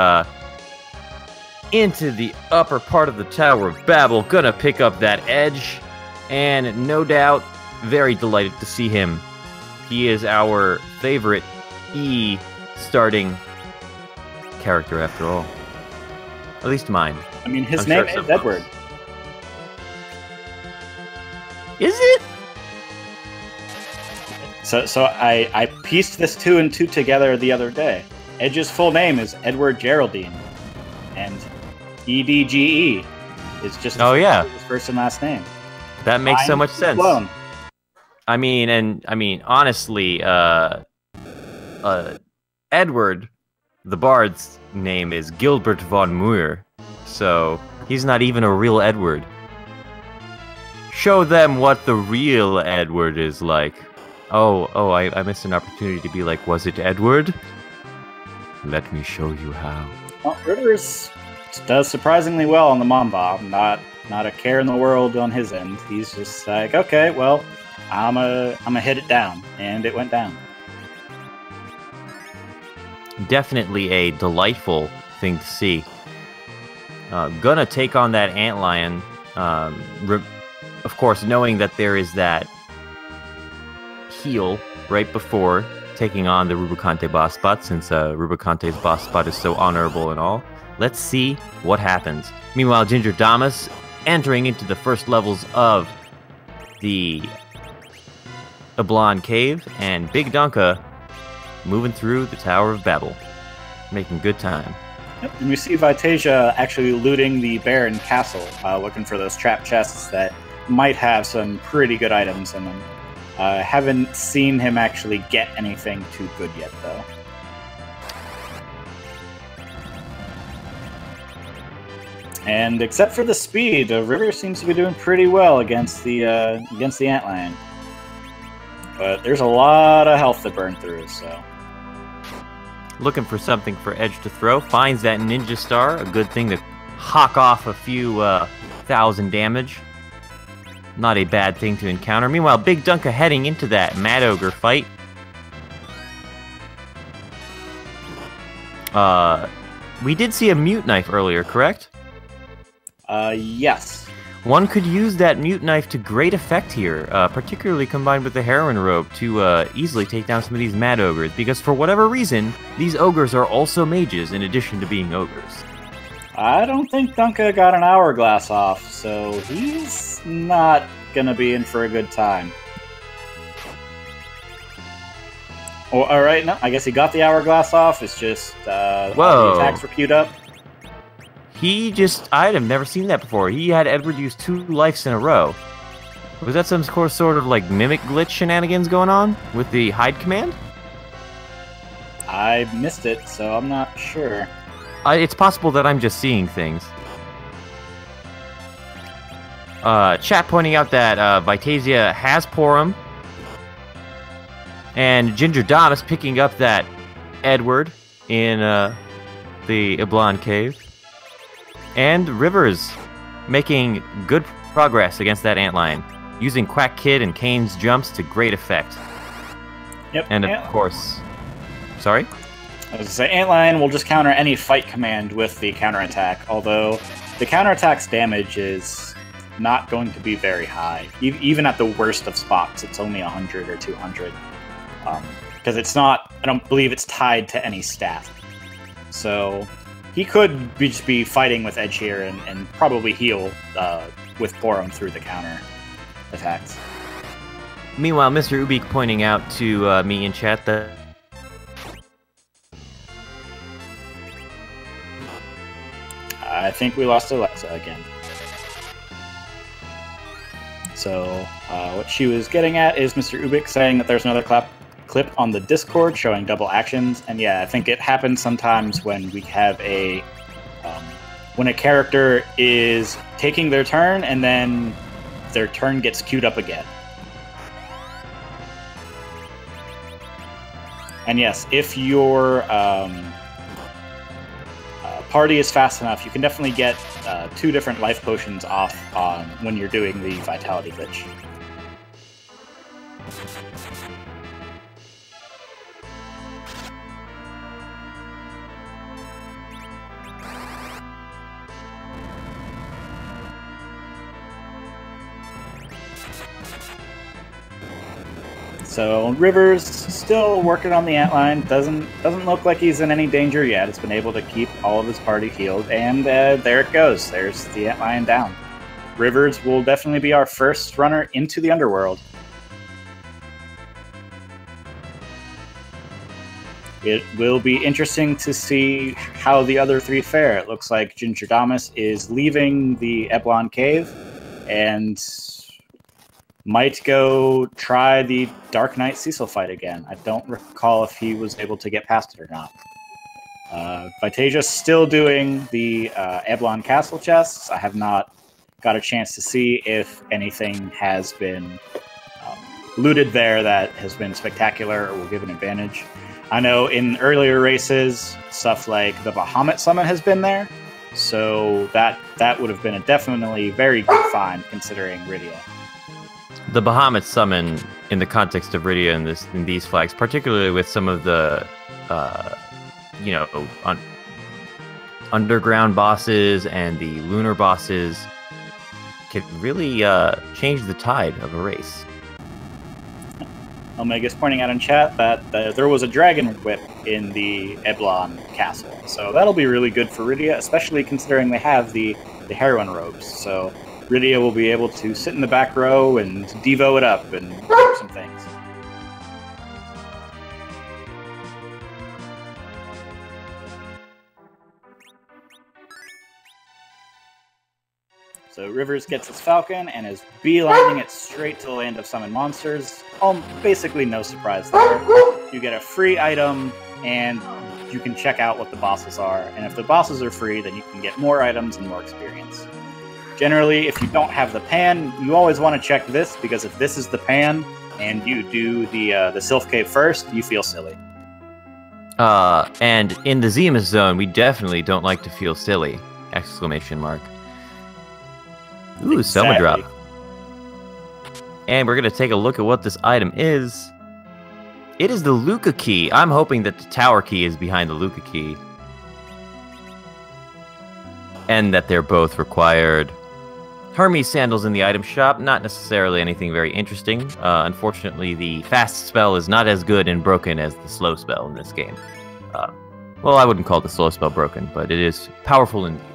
into the upper part of the Tower of Babel, gonna pick up that edge, and no doubt, very delighted to see him. He is our favorite E starting character after all. At least mine. I mean, his name is Edward. Is it? So I pieced this 2 and 2 together the other day. Edge's full name is Edward Geraldine, and EDGE is just his first and last name. That makes so much sense. I mean, honestly, Edward, the bard's name is Gilbert von Muir, so he's not even a real Edward. Show them what the real Edward is like. I missed an opportunity to be like, was it Edward? Let me show you how. Well, Rivers does surprisingly well on the Mom Bomb. Not a care in the world on his end. He's just like, okay, well, I'm a hit it down, and it went down. Definitely a delightful thing to see. Gonna take on that Antlion, of course, knowing that there is that heal right before taking on the Rubicante boss spot, since Rubicante's boss spot is so honorable and all. Let's see what happens. Meanwhile, Gingerdamus entering into the first levels of the Oblong Cave, and bigdunka moving through the Tower of Babel, making good time. Yep. And we see Vitasia actually looting the Baron Castle, looking for those trap chests that might have some pretty good items in them. Haven't seen him actually get anything too good yet, though. And except for the speed, River seems to be doing pretty well against the Antlion. But there's a lot of health to burn through, so... Looking for something for Edge to throw. Finds that Ninja Star, a good thing to hawk off a few 1,000 damage. Not a bad thing to encounter. Meanwhile, bigdunka heading into that Mad Ogre fight. We did see a Mute Knife earlier, correct? Yes. One could use that Mute Knife to great effect here, particularly combined with the Heroine Robe to easily take down some of these Mad Ogres, because for whatever reason, these Ogres are also mages in addition to being Ogres. I don't think Dunka got an hourglass off, so he's not gonna be in for a good time. Oh, alright, no, I guess he got the hourglass off, it's just all the attacks were queued up. I have never seen that before. He had Edward use 2 lives in a row. Was that some sort of like mimic glitch shenanigans going on with the hide command? I missed it, so I'm not sure. It's possible that I'm just seeing things. Chat pointing out that Vitasia has Porum. And Gingerdamus picking up that Edward in the Oblong Cave. And Rivers making good progress against that Antlion, using Quack Kid and Kane's jumps to great effect. Yep. And of course... Sorry? I was going to say, Antlion will just counter any fight command with the counterattack, although the counterattack's damage is not going to be very high. Even at the worst of spots, it's only 100 or 200. Because it's not... I don't believe it's tied to any stat. So... He could just be fighting with Edge here and probably heal with Porum through the counter attacks. Meanwhile, Mr. Ubik pointing out to me in chat that... I think we lost Alexa again. So, what she was getting at is Mr. Ubik saying that there's another clip on the Discord showing double actions, and yeah, I think it happens sometimes when we have when a character is taking their turn and then their turn gets queued up again. And yes, if your party is fast enough, you can definitely get 2 different life potions off on when you're doing the Vitality glitch. So Rivers still working on the Antlion. Doesn't look like he's in any danger yet. It's been able to keep all of his party healed, and there it goes. There's the Antlion down. Rivers will definitely be our first runner into the Underworld. It will be interesting to see how the other 3 fare. It looks like Gingerdamus is leaving the Oblong Cave and might go try the Dark Knight Cecil fight again. I don't recall if he was able to get past it or not. Vitasia's still doing the Oblong Castle chests. I have not got a chance to see if anything has been looted there that has been spectacular or will give an advantage. I know in earlier races, stuff like the Bahamut Summit has been there, so that would have been a definitely very good find considering Rydia. The Bahamut summon in the context of Rydia in these flags, particularly with some of the, underground bosses and the lunar bosses, can really change the tide of a race. Omega's pointing out in chat that there was a dragon whip in the Eblon castle. So that'll be really good for Rydia, especially considering they have the heroine robes. So Rydia will be able to sit in the back row and Devo it up and do some things. So Rivers gets his Falcon and is beelining it straight to the land of summoned monsters. Basically no surprise there. You get a free item, and you can check out what the bosses are. And if the bosses are free, then you can get more items and more experience. Generally, if you don't have the pan, you always want to check this, because if this is the pan and you do the Sylph Cave first, you feel silly. And in the Zemus-Zone, we definitely don't like to feel silly! Exclamation mark. Ooh, Exactly. Soma drop. And we're going to take a look at what this item is. It is the Luca key. I'm hoping that the tower key is behind the Luca key. And that they're both required. Hermes sandals in the item shop. Not necessarily anything very interesting. Unfortunately, the fast spell is not as good and broken as the slow spell in this game. Well, I wouldn't call the slow spell broken, but it is powerful indeed.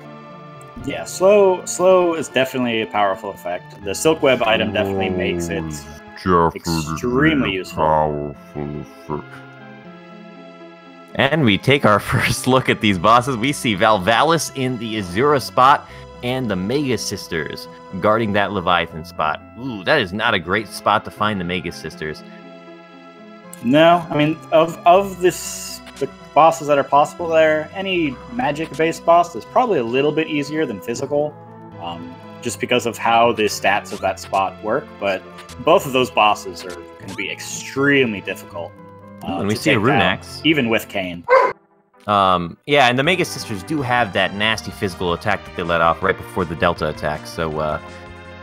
Yeah, slow is definitely a powerful effect. The Silk Web item definitely makes it extremely useful. And we take our first look at these bosses. We see Valvalis in the Azura spot and the Mega Sisters guarding that Leviathan spot. Ooh, that is not a great spot to find the Mega Sisters. No, I mean, of the bosses that are possible there, any magic-based boss is probably a little bit easier than physical, just because of how the stats of that spot work, but both of those bosses are going to be extremely difficult. And we see a Rune Axe. Even with Kain. Yeah, and the Mega Sisters do have that nasty physical attack that they let off right before the Delta attack, so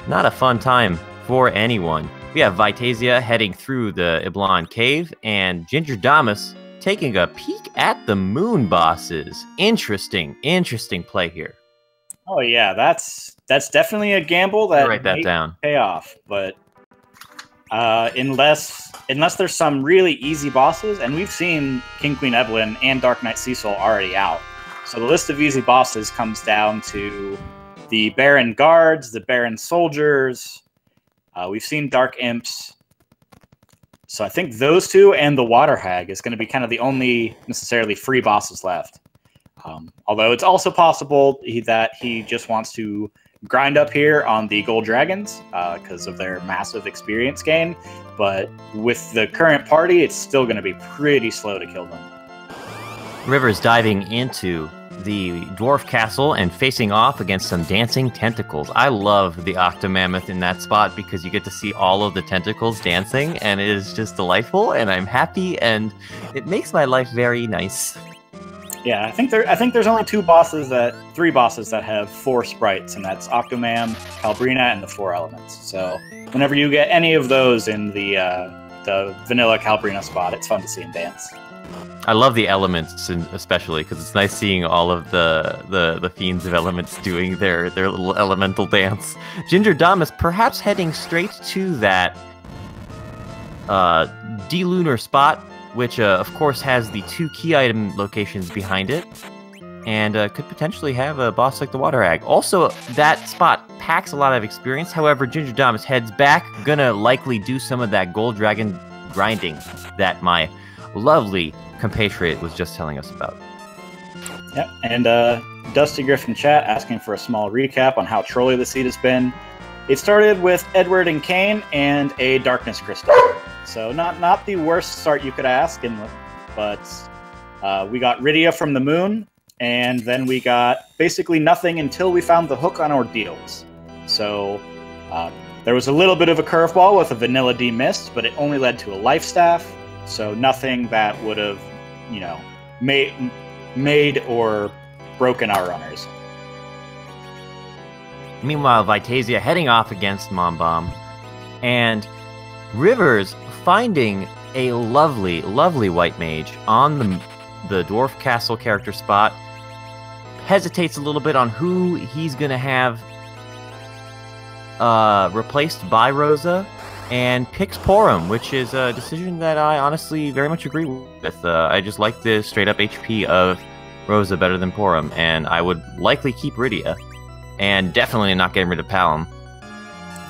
not a fun time for anyone. We have Vitasia heading through the Iblon Cave, and Gingerdamus taking a peek at the moon bosses. Interesting play here. Oh yeah, that's definitely a gamble that write that down. Pay off, but unless there's some really easy bosses, and we've seen King Queen Evelyn and Dark Knight Cecil already out. So the list of easy bosses comes down to the Baron Guards, the Baron Soldiers. We've seen Dark Imps. So I think those two and the Water Hag is going to be kind of the only necessarily free bosses left. Although it's also possible that he just wants to grind up here on the Gold Dragons because of their massive experience gain. But with the current party, it's still going to be pretty slow to kill them. Rivers diving into the Dwarf Castle and facing off against some dancing tentacles. I love the Octomammoth in that spot because you get to see all of the tentacles dancing, and it is just delightful, and I'm happy, and it makes my life very nice. Yeah, I think there's only three bosses that have 4 sprites, and that's Octomam, Calbrina, and the 4 elements. So whenever you get any of those in the vanilla Calbrina spot, it's fun to see him dance. I love the elements, especially because it's nice seeing all of the fiends of elements doing their little elemental dance. Gingerdamus perhaps heading straight to that D-Lunar spot, which of course has the 2 key item locations behind it, and could potentially have a boss like the Water Hag. Also, that spot packs a lot of experience. However, Gingerdamus heads back, gonna likely do some of that Gold Dragon grinding that my lovely compatriot was just telling us about. Yep, and Dusty Griffin chat asking for a small recap on how trolly the seed has been. It started with Edward and Kain and a Darkness Crystal. So not the worst start you could ask, but we got Rydia from the moon, and then we got basically nothing until we found the hook on Ordeals. So there was a little bit of a curveball with a Vanilla D Mist, but it only led to a Life Staff. So nothing that would have, made or broken our runners. Meanwhile, Vitasia heading off against Mom Bomb, and Rivers finding a lovely white mage on the Dwarf Castle character spot. Hesitates a little bit on who he's gonna have replaced by Rosa. and picks Porum, which is a decision that I honestly very much agree with. I just like the straight-up HP of Rosa better than Porum, and I would likely keep Rydia, and definitely not getting rid of Palom.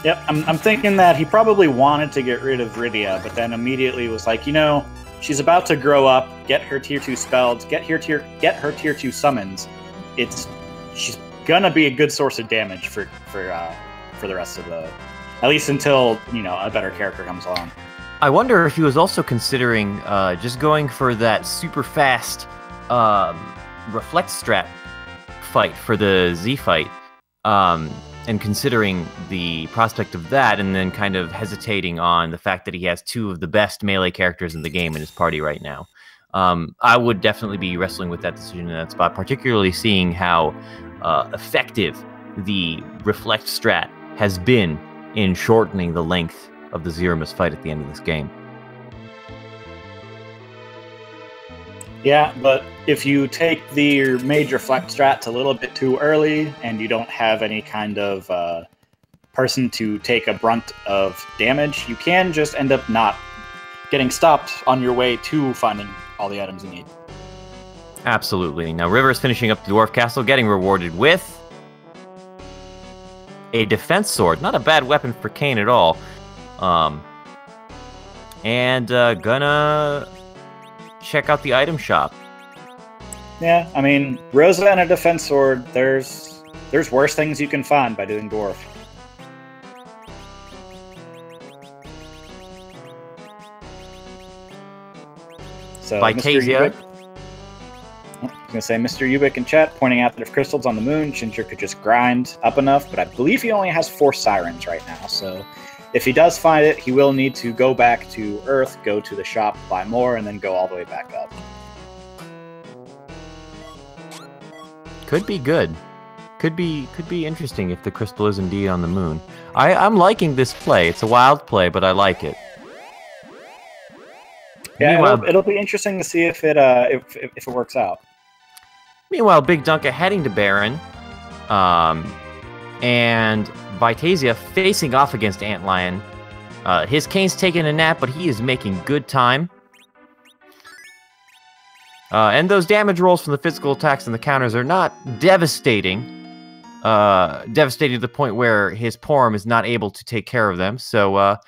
Yep, I'm thinking that he probably wanted to get rid of Rydia, but then immediately was like, she's about to grow up, get her tier 2 spells, get her tier 2 summons. She's gonna be a good source of damage for the rest of the, at least until a better character comes along. I wonder if he was also considering just going for that super fast reflect strat fight for the Z fight, and considering the prospect of that, and then kind of hesitating on the fact that he has two of the best melee characters in the game in his party right now. I would definitely be wrestling with that decision in that spot, particularly seeing how effective the reflect strat has been in shortening the length of the Zemus fight at the end of this game. Yeah, but if you take the mage reflect strats a little bit too early and you don't have any kind of person to take a brunt of damage, you can just end up not getting stopped on your way to finding all the items you need. Absolutely. Now River's finishing up the Dwarf Castle, getting rewarded with a defense sword. Not a bad weapon for Kain at all. And gonna check out the item shop. Yeah, I mean, Rosa and a defense sword, there's worse things you can find by doing dwarf. So, Vitasia. I was going to say, Mr. Ubik in chat pointing out that if Crystal's on the moon, Ginger could just grind up enough, but I believe he only has 4 sirens right now, so if he does find it, he will need to go back to Earth, go to the shop, buy more, and then go all the way back up. Could be good. Could be interesting if the crystal is indeed on the moon. I'm liking this play. It's a wild play, but I like it. Yeah, it'll be interesting to see if it works out. Meanwhile, bigdunka heading to Baron, and Vitasia facing off against Antlion. His Kane's taking a nap, but he is making good time. And those damage rolls from the physical attacks and the counters are not devastating. Devastating to the point where his Porum is not able to take care of them. So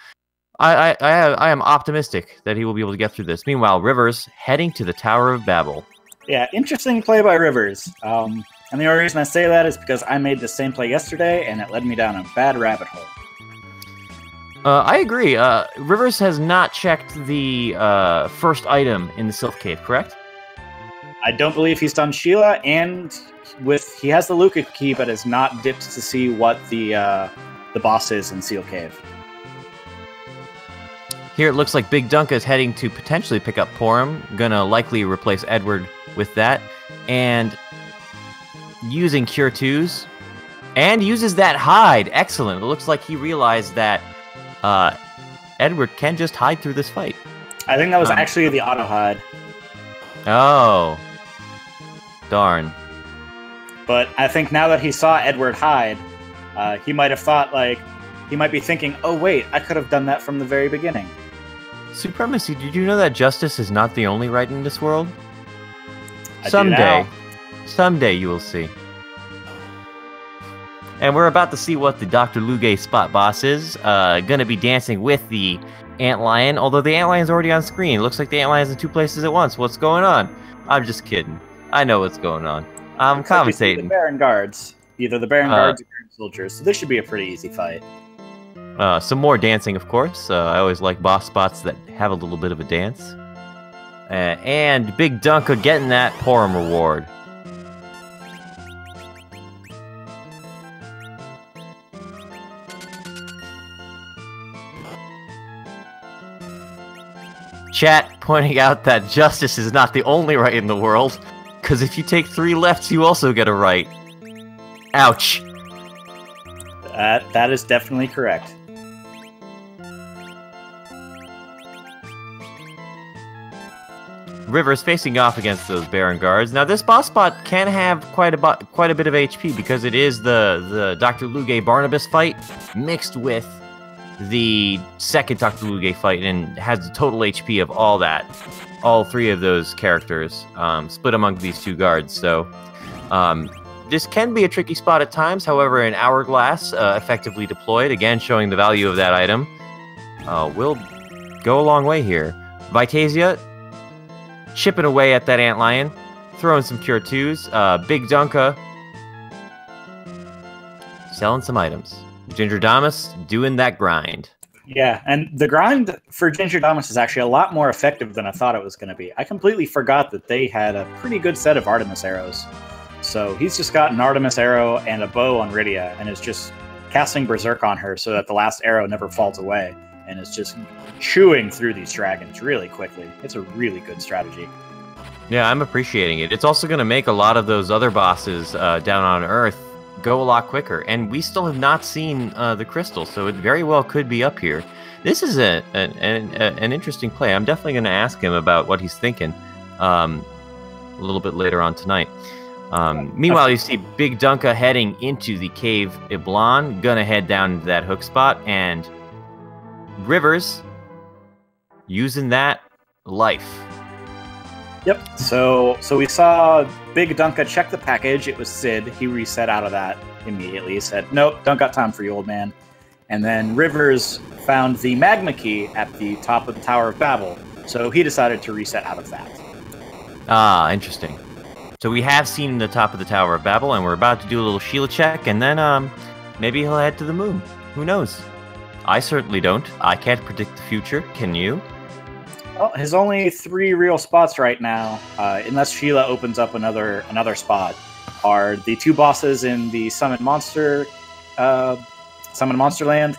I am optimistic that he will be able to get through this. Meanwhile, Rivers heading to the Tower of Babel. Yeah, interesting play by Rivers. And the only reason I say that is because I made the same play yesterday, and it led me down a bad rabbit hole. I agree. Rivers has not checked the first item in the Sylph Cave, correct? I don't believe he's done Sheila, and he has the Luca key, but has not dipped to see what the boss is in Seal Cave. Here it looks like bigdunka is heading to potentially pick up Porum, gonna likely replace Edward with that, and using Cure 2s, and uses that hide. Excellent. It looks like he realized that Edward can just hide through this fight. I think that was actually the auto hide. Oh. Darn. But I think now that he saw Edward hide, he might have thought, he might be thinking, oh wait, I could have done that from the very beginning. Supremacy, did you know that justice is not the only right in this world? I do now. Someday you will see. And we're about to see what the Dr. Luge spot boss is. Gonna be dancing with the Antlion, although the Antlion's already on screen. Looks like the Antlion's in 2 places at once. What's going on? I'm just kidding. I know what's going on. I'm commentating. The Baron Guards. Either the Baron Guards or Baron Soldiers. So this should be a pretty easy fight. Some more dancing, of course. I always like boss spots that have a little bit of a dance. And bigdunka getting that Porum reward. Chat pointing out that justice is not the only right in the world, because if you take 3 lefts, you also get a right. Ouch. That is definitely correct. Rivers facing off against those Baron Guards. Now, this boss spot can have quite a bit of HP because it is the Dr. Luge Barnabas fight mixed with the second Dr. Luge fight and has the total HP of all that. All three of those characters split among these two guards. So this can be a tricky spot at times. However, an Hourglass effectively deployed, again showing the value of that item, will go a long way here. Vitasia chipping away at that Antlion, throwing some Cure 2s. bigdunka selling some items. Gingerdamus doing that grind. Yeah, and the grind for Gingerdamus is actually a lot more effective than I thought it was going to be. I completely forgot that they had a pretty good set of Artemis arrows. So he's just got an Artemis arrow and a bow on Rydia, and is just casting Berserk on her so that the last arrow never falls away, and is just chewing through these dragons really quickly. It's a really good strategy. Yeah, I'm appreciating it. It's also going to make a lot of those other bosses down on Earth go a lot quicker, and we still have not seen the crystal, so it very well could be up here. This is an interesting play. I'm definitely going to ask him about what he's thinking a little bit later on tonight. Meanwhile, you see bigdunka heading into the cave Iblan, gonna head down into that hook spot, and Rivers using that life. Yep. So we saw bigdunka check the package. It was Sid. He reset out of that immediately. He said, "Nope, don't got time for you, old man." And then Rivers found the magma key at the top of the Tower of Babel. So he decided to reset out of that. Ah, interesting. So we have seen the top of the Tower of Babel, and we're about to do a little Sheila check, and then maybe he'll head to the moon. Who knows? I certainly don't. I can't predict the future. Can you? Well, his only 3 real spots right now, unless Sheila opens up another spot, are the 2 bosses in the Summon Monster Land,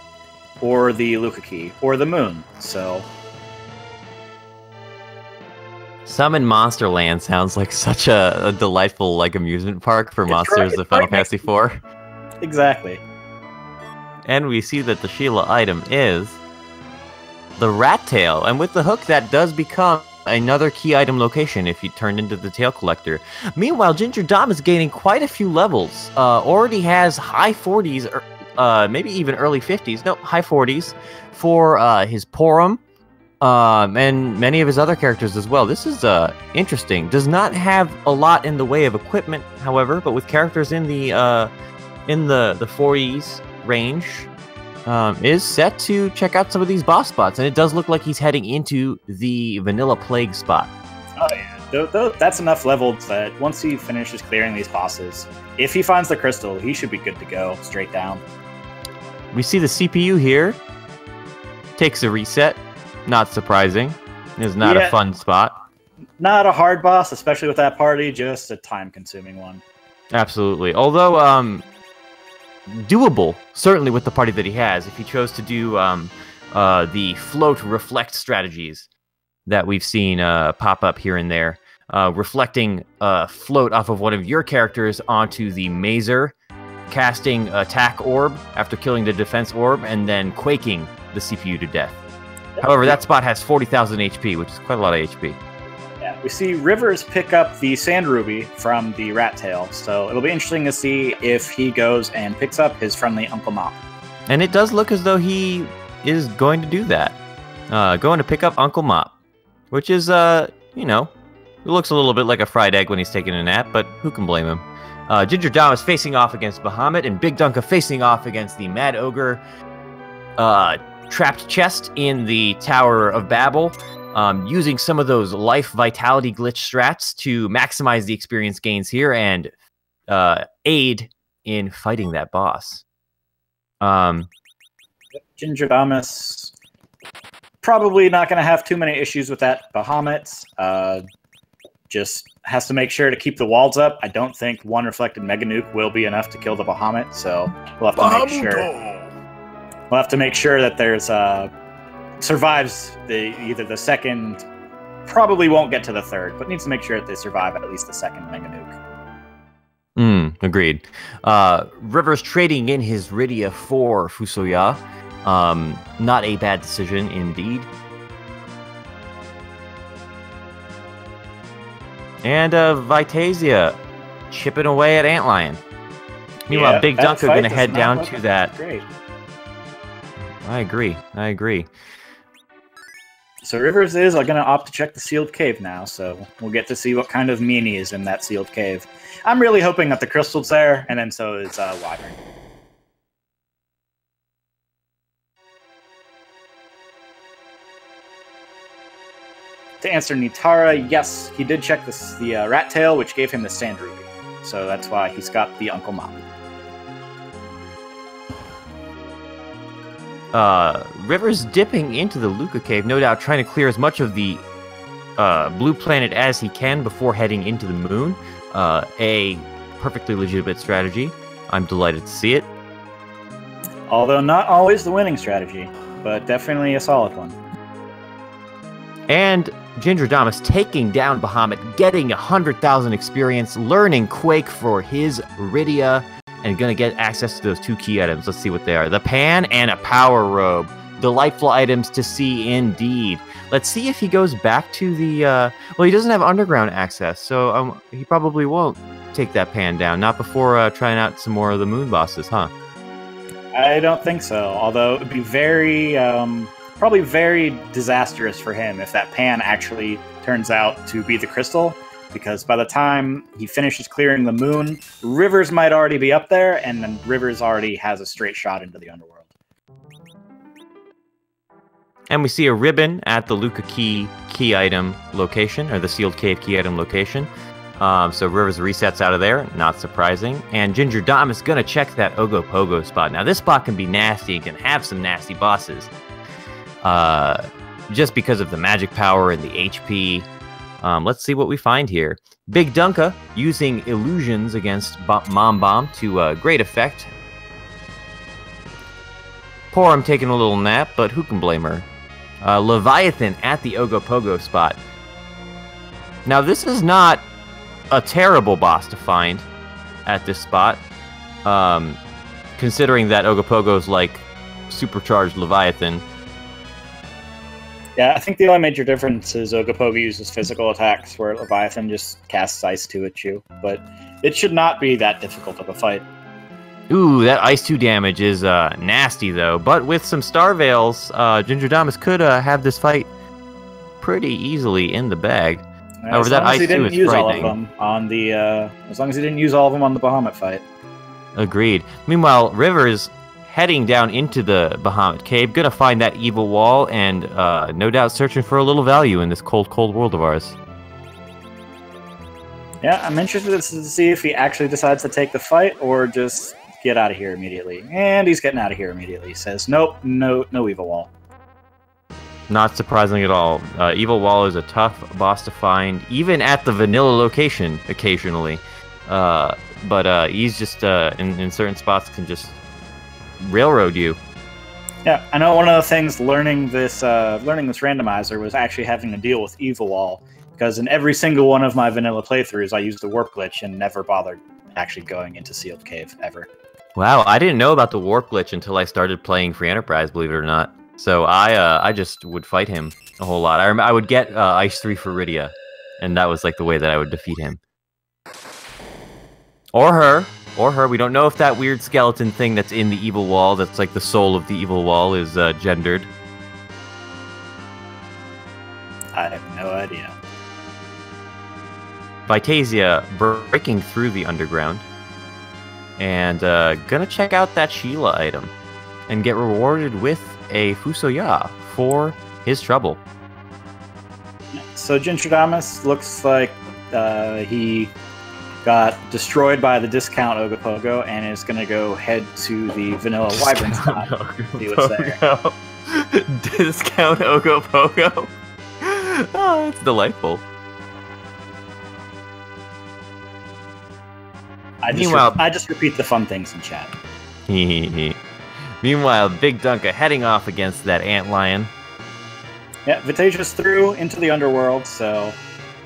or the Luca Key, or the Moon. So, Summon Monster Land sounds like such a delightful amusement park for monsters of Final Fantasy IV. Exactly. And we see that the Sheila item is the rat tail, and with the hook that does become another key item location if you turn into the tail collector. Meanwhile, Gingerdamus is gaining quite a few levels. Already has high 40s, or maybe even early 50s. No, high 40s for his Porum, and many of his other characters as well. This is interesting. Does not have a lot in the way of equipment, however, but with characters in the 40s range, is set to check out some of these boss spots, and it does look like he's heading into the Vanilla Plague spot. Oh yeah, that's enough levels that once he finishes clearing these bosses, if he finds the crystal, he should be good to go straight down. We see the CPU here takes a reset. Not surprising. It's not a fun spot. Not a hard boss, especially with that party, just a time-consuming one. Absolutely. Although, doable, certainly with the party that he has, if he chose to do the float reflect strategies that we've seen pop up here and there. Reflecting float off of one of your characters onto the Mazer, casting attack orb after killing the defense orb, and then quaking the CPU to death. However, that spot has 40,000 HP, which is quite a lot of HP. Yeah, we see Rivers pick up the Sand Ruby from the Rat Tail, so it'll be interesting to see if he goes and picks up his friendly Uncle Mop. And it does look as though he is going to do that. Going to pick up Uncle Mop, which is, it looks a little bit like a fried egg when he's taking a nap, but who can blame him? Gingerdamus facing off against Bahamut, and bigdunka facing off against the Mad Ogre trapped chest in the Tower of Babel, using some of those life vitality glitch strats to maximize the experience gains here and aid in fighting that boss. Gingerdamus probably not going to have too many issues with that Bahamut. Just has to make sure to keep the walls up. I don't think one reflected Mega Nuke will be enough to kill the Bahamut, so we'll have to make sure. We'll have to make sure that there's survives either the second, probably won't get to the third, but needs to make sure that they survive at least the second Mega Nuke. Agreed. Rivers trading in his Rydia for Fusoya. Not a bad decision indeed. And Vitasia chipping away at Antlion. Meanwhile, bigdunka going to head down to that. Great. I agree. I agree. So Rivers is going to opt to check the sealed cave now, so we'll get to see what kind of meanie is in that sealed cave. I'm really hoping that the crystal's there, and then so is Wyvern. To answer Nitara, yes, he did check the rat tail, which gave him the sand ruby. So that's why he's got the Uncle Mop. Rivers dipping into the Luca cave, no doubt trying to clear as much of the blue planet as he can before heading into the moon. A perfectly legitimate strategy. I'm delighted to see it. Although not always the winning strategy, but definitely a solid one. And Gingerdamus taking down Bahamut, getting 100,000 experience, learning Quake for his Iridia, and gonna get access to those 2 key items. Let's see what they are. The pan and a power robe. Delightful items to see indeed. Let's see if he goes back to the... well, he doesn't have underground access, so he probably won't take that pan down. Not before trying out some more of the moon bosses, huh? I don't think so, although it would be very... probably very disastrous for him if that pan actually turns out to be the crystal, because by the time he finishes clearing the moon, Rivers might already be up there, and then Rivers already has a straight shot into the Underworld. And we see a ribbon at the Luca key item location, or the sealed cave key item location. So Rivers resets out of there, not surprising. And Gingerdamus gonna check that Ogopogo spot. Now this spot can be nasty and can have some nasty bosses. Just because of the magic power and the HP. Let's see what we find here. Bigdunka using illusions against Mom Bomb to great effect. Porum taking a little nap, but who can blame her? Leviathan at the Ogopogo spot. Now this is not a terrible boss to find at this spot, considering that Ogopogo's like supercharged Leviathan. Yeah, I think the only major difference is Ogopogo uses physical attacks, where Leviathan just casts Ice 2 at you. But it should not be that difficult of a fight. Ooh, that Ice 2 damage is nasty, though. But with some Star Veils, Gingerdamus could have this fight pretty easily in the bag. However, that Ice 2 is frightening. As long as he didn't use all of them on the Bahamut fight. Agreed. Meanwhile, Rivers heading down into the Bahamut cave, gonna find that evil wall, and no doubt searching for a little value in this cold, cold world of ours. Yeah, I'm interested to see if he actually decides to take the fight or just get out of here immediately. And he's getting out of here immediately. He says, nope, no evil wall. Not surprising at all. Evil wall is a tough boss to find, even at the vanilla location occasionally. But he's just, in certain spots, can just railroad you. Yeah, I know one of the things learning this randomizer was actually having to deal with evil wall, because in every single one of my vanilla playthroughs I used the warp glitch and never bothered actually going into sealed cave ever. Wow, I didn't know about the warp glitch until I started playing Free Enterprise, believe it or not. So I just would fight him a whole lot. I would get Ice 3 for Iridia, and that was like the way that I would defeat him. Or her. We don't know if that weird skeleton thing that's in the evil wall, that's like the soul of the evil wall, is gendered. I have no idea. Vitasia breaking through the underground. And gonna check out that Sheila item. And get rewarded with a Fusoya for his trouble. So Gingerdamus looks like he got destroyed by the discount Ogopogo and is going to go head to the vanilla wyvern spot. See what's there. Discount Ogopogo? Oh, that's delightful. I just repeat the fun things in chat. Meanwhile, Bigdunka heading off against that antlion. Yeah, Vitasia's through into the Underworld, so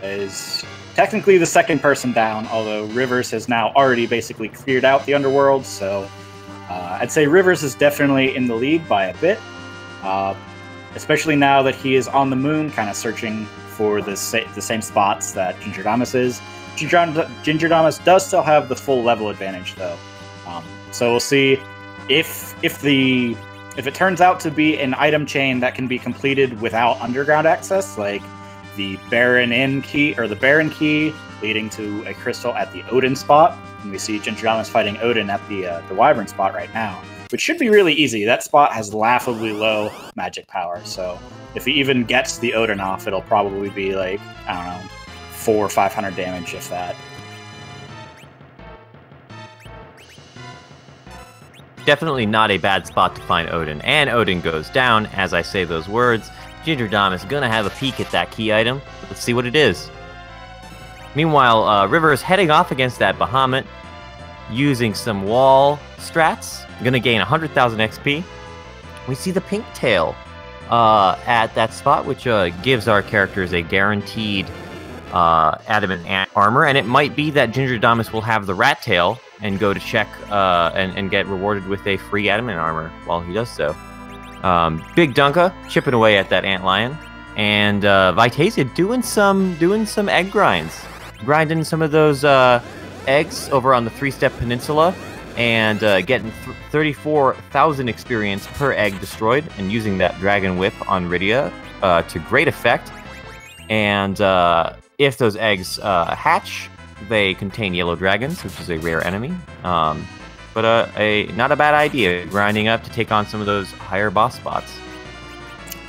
is technically the second person down, although Rivers has now already basically cleared out the Underworld, so I'd say Rivers is definitely in the lead by a bit, especially now that he is on the moon, kind of searching for the same spots that Gingerdamus is. Gingerdamus does still have the full level advantage, though, so we'll see if the If it turns out to be an item chain that can be completed without underground access, like the Baron Inn key or the Baron key leading to a crystal at the Odin spot, and we see Gingerdamus fighting Odin at the Wyvern spot right now, which should be really easy. That spot has laughably low magic power, so if he even gets the Odin off, it'll probably be like, I don't know, 400 or 500 damage, if that. Definitely not a bad spot to find Odin. And Odin goes down as I say those words. Gingerdamus gonna have a peek at that key item. Let's see what it is. Meanwhile, River is heading off against that Bahamut, using some wall strats. Gonna gain 100,000 XP. We see the pink tail at that spot, which gives our characters a guaranteed adamant armor. And it might be that Gingerdamus will have the rat tail and go to check and get rewarded with a free adamant armor while he does so. Bigdunka chipping away at that antlion, and Vitasia doing some egg grinds, grinding some of those eggs over on the 3-step peninsula, and getting 34,000 experience per egg destroyed, and using that dragon whip on Rydia to great effect. And if those eggs hatch, they contain yellow dragons, which is a rare enemy. But not a bad idea, grinding up to take on some of those higher boss spots.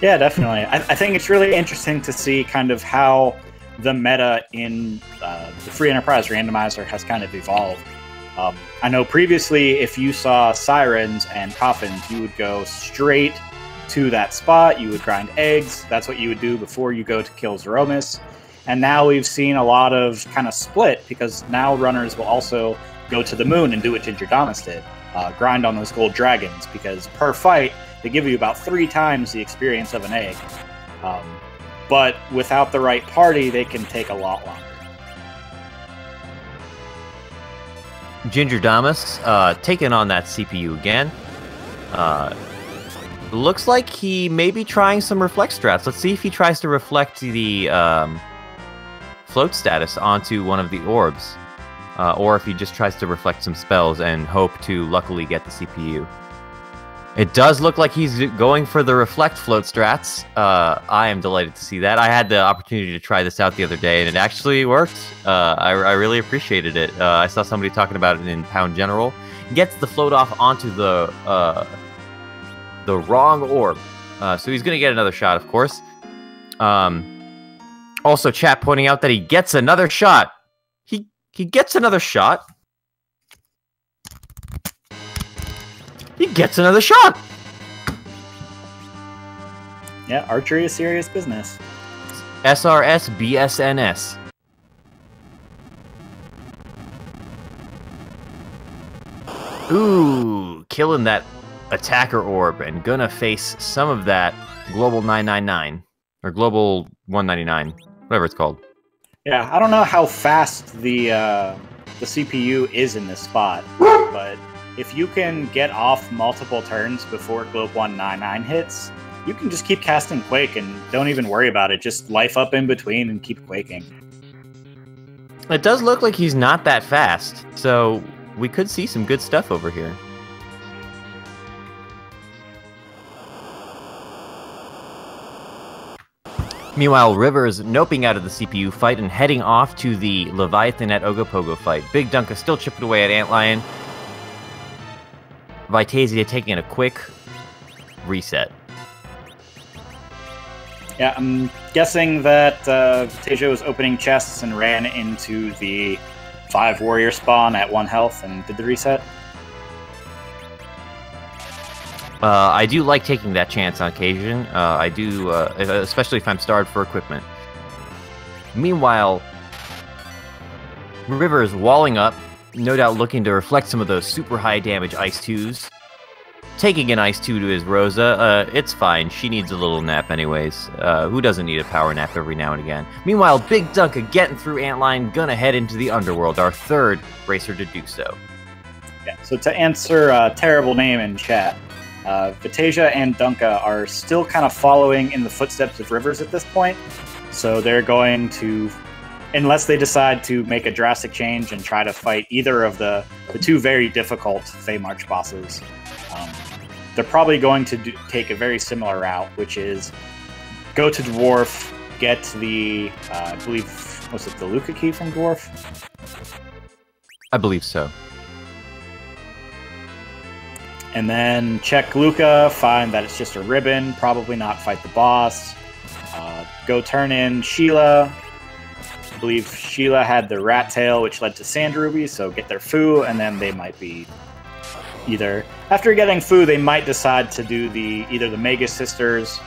Yeah, definitely. I think it's really interesting to see kind of how the meta in the Free Enterprise Randomizer has kind of evolved. I know previously, if you saw sirens and coffins, you would go straight to that spot. You would grind eggs. That's what you would do before you go to kill Zeromus. And now we've seen a lot of kind of split, because now runners will also go to the moon and do what Gingerdamus did. Grind on those gold dragons, because per fight, they give you about 3 times the experience of an egg. But without the right party, they can take a lot longer. Gingerdamus taking on that CPU again. Looks like he may be trying some reflect strats. Let's see if he tries to reflect the float status onto one of the orbs. Or if he just tries to reflect some spells and hope to luckily get the CPU. It does look like he's going for the reflect float strats. I am delighted to see that. I had the opportunity to try this out the other day, and it actually worked. I really appreciated it. I saw somebody talking about it in Pound General. Gets the float off onto the wrong orb. So he's going to get another shot, of course. Also, chat pointing out that he gets another shot. He gets another shot. He gets another shot. Yeah, archery is serious business. SRS BSNS. Ooh, killing that attacker orb and gonna face some of that Global 999 or Global 199, whatever it's called. Yeah, I don't know how fast the CPU is in this spot, but if you can get off multiple turns before Globe 199 hits, you can just keep casting Quake and don't even worry about it. Just life up in between and keep quaking. It does look like he's not that fast, so we could see some good stuff over here. Meanwhile, River's noping out of the CPU fight and heading off to the Leviathan at Ogopogo fight. Bigdunka still chipping away at Antlion. Vitasia taking a quick reset. Yeah, I'm guessing that Vitasia was opening chests and ran into the 5 warrior spawn at 1 health and did the reset. I do like taking that chance on occasion. I do, especially if I'm starved for equipment. Meanwhile, River is walling up, no doubt looking to reflect some of those super high damage Ice 2s. Taking an Ice 2 to his Rosa, it's fine. She needs a little nap anyways. Who doesn't need a power nap every now and again? Meanwhile, Bigdunka getting through Antline, gonna head into the Underworld, our 3rd racer to do so. Yeah, so to answer a terrible name in chat, Vitasia and Dunka are still kind of following in the footsteps of Rivers at this point. So they're going to, unless they decide to make a drastic change and try to fight either of the 2 very difficult Fey March bosses, they're probably going to take a very similar route, which is go to Dwarf, get the, I believe, was it the Luca key from Dwarf? I believe so. And then check Luca, find that it's just a ribbon, probably not fight the boss. Go turn in Sheila. I believe Sheila had the rat tail, which led to Sand Ruby, so get their foo, and then they might be either... After getting foo, they might decide to do either the Mega Sisters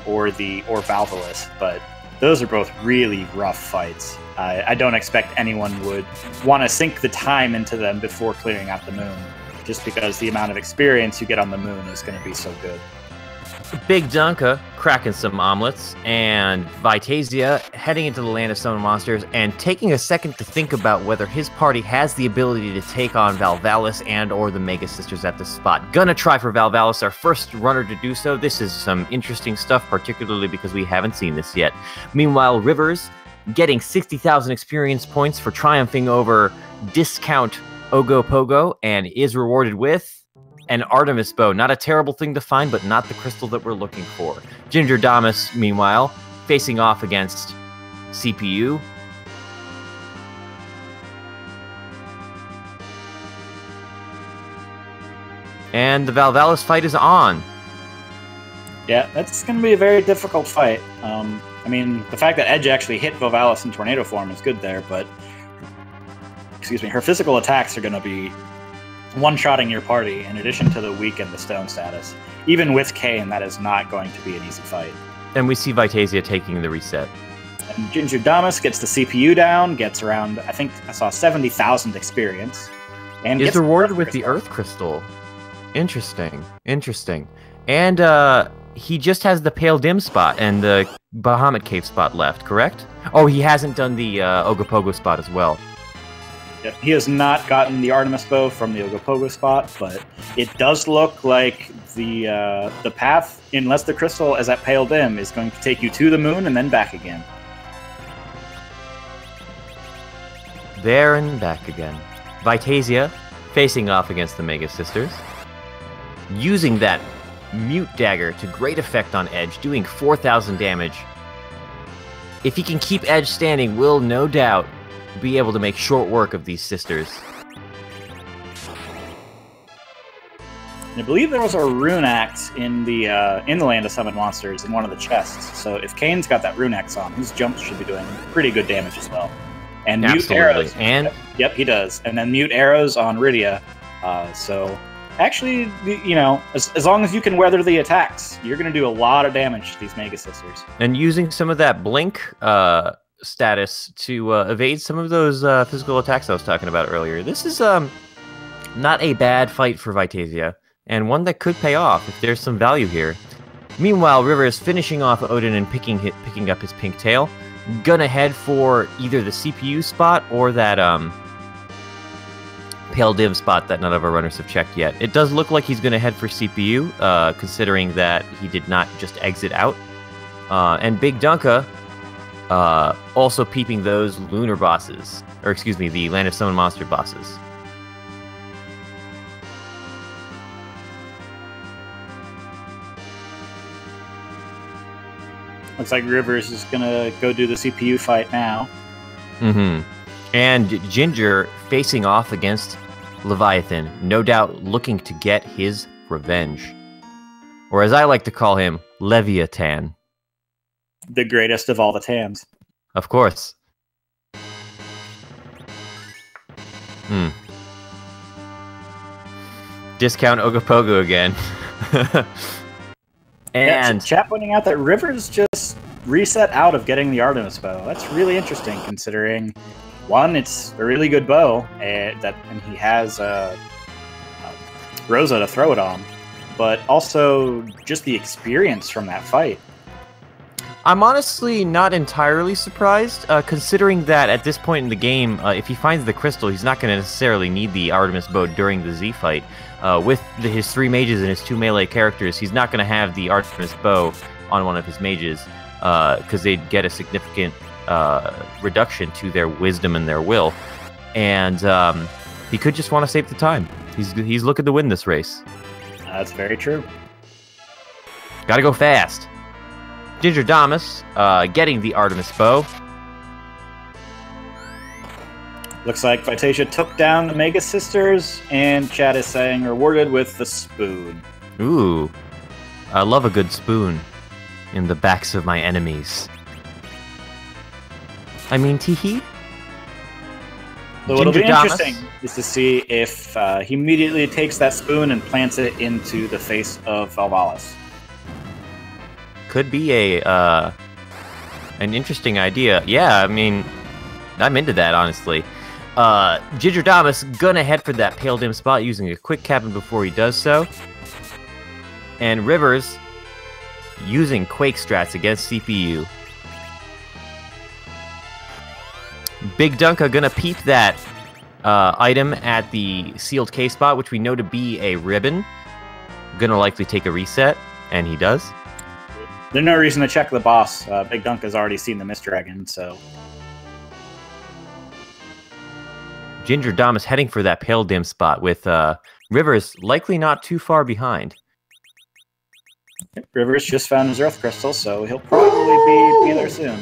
or Valvalis, but those are both really rough fights. I don't expect anyone would want to sink the time into them before clearing out the moon, just because the amount of experience you get on the moon is going to be so good. Bigdunka cracking some omelets, and Vitasia heading into the land of summon monsters and taking a second to think about whether his party has the ability to take on Valvalis and or the Mega Sisters at this spot. Gonna try for Valvalis, our first runner to do so. This is some interesting stuff, particularly because we haven't seen this yet. Meanwhile, Rivers getting 60,000 experience points for triumphing over Discount Ogopogo and is rewarded with an Artemis bow. Not a terrible thing to find, but not the crystal that we're looking for. Gingerdamus, meanwhile, facing off against CPU. And the Valvalis fight is on. Yeah, that's going to be a very difficult fight. I mean, the fact that Edge actually hit Valvalis in tornado form is good there, but excuse me, her physical attacks are going to be one-shotting your party, in addition to the weak and the stone status. Even with Kain, that is not going to be an easy fight. And we see Vitasia taking the reset. And Gingerdamus gets the CPU down, gets around, I think I saw 70,000 experience. And is gets rewarded with the Earth Crystal. Interesting. And he just has the Pale Dim spot and the Bahamut Cave spot left, correct? Oh, he hasn't done the Ogopogo spot as well. Yep, he has not gotten the Artemis bow from the Ogopogo spot, but it does look like the path, unless the crystal is at Pale Dim, is going to take you to the moon and then back again. There and back again. Vitasia facing off against the Mega Sisters, using that Mute Dagger to great effect on Edge, doing 4,000 damage. If he can keep Edge standing, will no doubt be able to make short work of these sisters. I believe there was a rune axe in the land of summon monsters in one of the chests. So if Kane's got that rune axe on, his jumps should be doing pretty good damage as well. And absolutely. Mute arrows. And yep, he does. And then mute arrows on Rydia. So actually, you know, as long as you can weather the attacks, you're going to do a lot of damage to these Mega Sisters. And using some of that blink status to evade some of those physical attacks I was talking about earlier. This is not a bad fight for Vitasia, and one that could pay off if there's some value here. Meanwhile, Rivers finishing off Odin and picking up his pink tail. Gonna head for either the CPU spot or that Pale Dim spot that none of our runners have checked yet. It does look like he's gonna head for CPU, considering that he did not just exit out. And Bigdunka also peeping those lunar bosses, or excuse me, the Land of Summon Monster bosses. Looks like Rivers is gonna go do the CPU fight now. And Ginger facing off against Leviathan, no doubt looking to get his revenge. Or as I like to call him, Leviathan. The greatest of all the Tans. Of course. Discount Ogopogo again. And chat pointing out that Rivers just reset out of getting the Artemis bow. That's really interesting, considering one, it's a really good bow, and he has Rosa to throw it on, but also just the experience from that fight. I'm honestly not entirely surprised, considering that at this point in the game, if he finds the crystal, he's not going to necessarily need the Artemis bow during the Z fight. With his 3 mages and his 2 melee characters, he's not going to have the Artemis bow on one of his mages, because they'd get a significant reduction to their wisdom and their will. And he could just want to save the time. He's looking to win this race. That's very true. Gotta go fast. Gingerdamus getting the Artemis bow. Looks like Vitasia took down the Mega Sisters, and chat is saying rewarded with the spoon. Ooh. I love a good spoon in the backs of my enemies. I mean, teehee. So what'll be interesting is to see if he immediately takes that spoon and plants it into the face of Valvalis. Could be an interesting idea. Yeah, I mean, I'm into that, honestly. Gingerdamus gonna head for that pale dim spot using a quick cabin before he does so. And Rivers using Quake strats against CPU. Bigdunka gonna peep that item at the sealed K spot, which we know to be a ribbon. Gonna likely take a reset, and he does. There's no reason to check the boss. Bigdunka's already seen the Mist Dragon, so... Gingerdamus heading for that pale dim spot with Rivers likely not too far behind. Rivers just found his Earth Crystal, so he'll probably be there soon.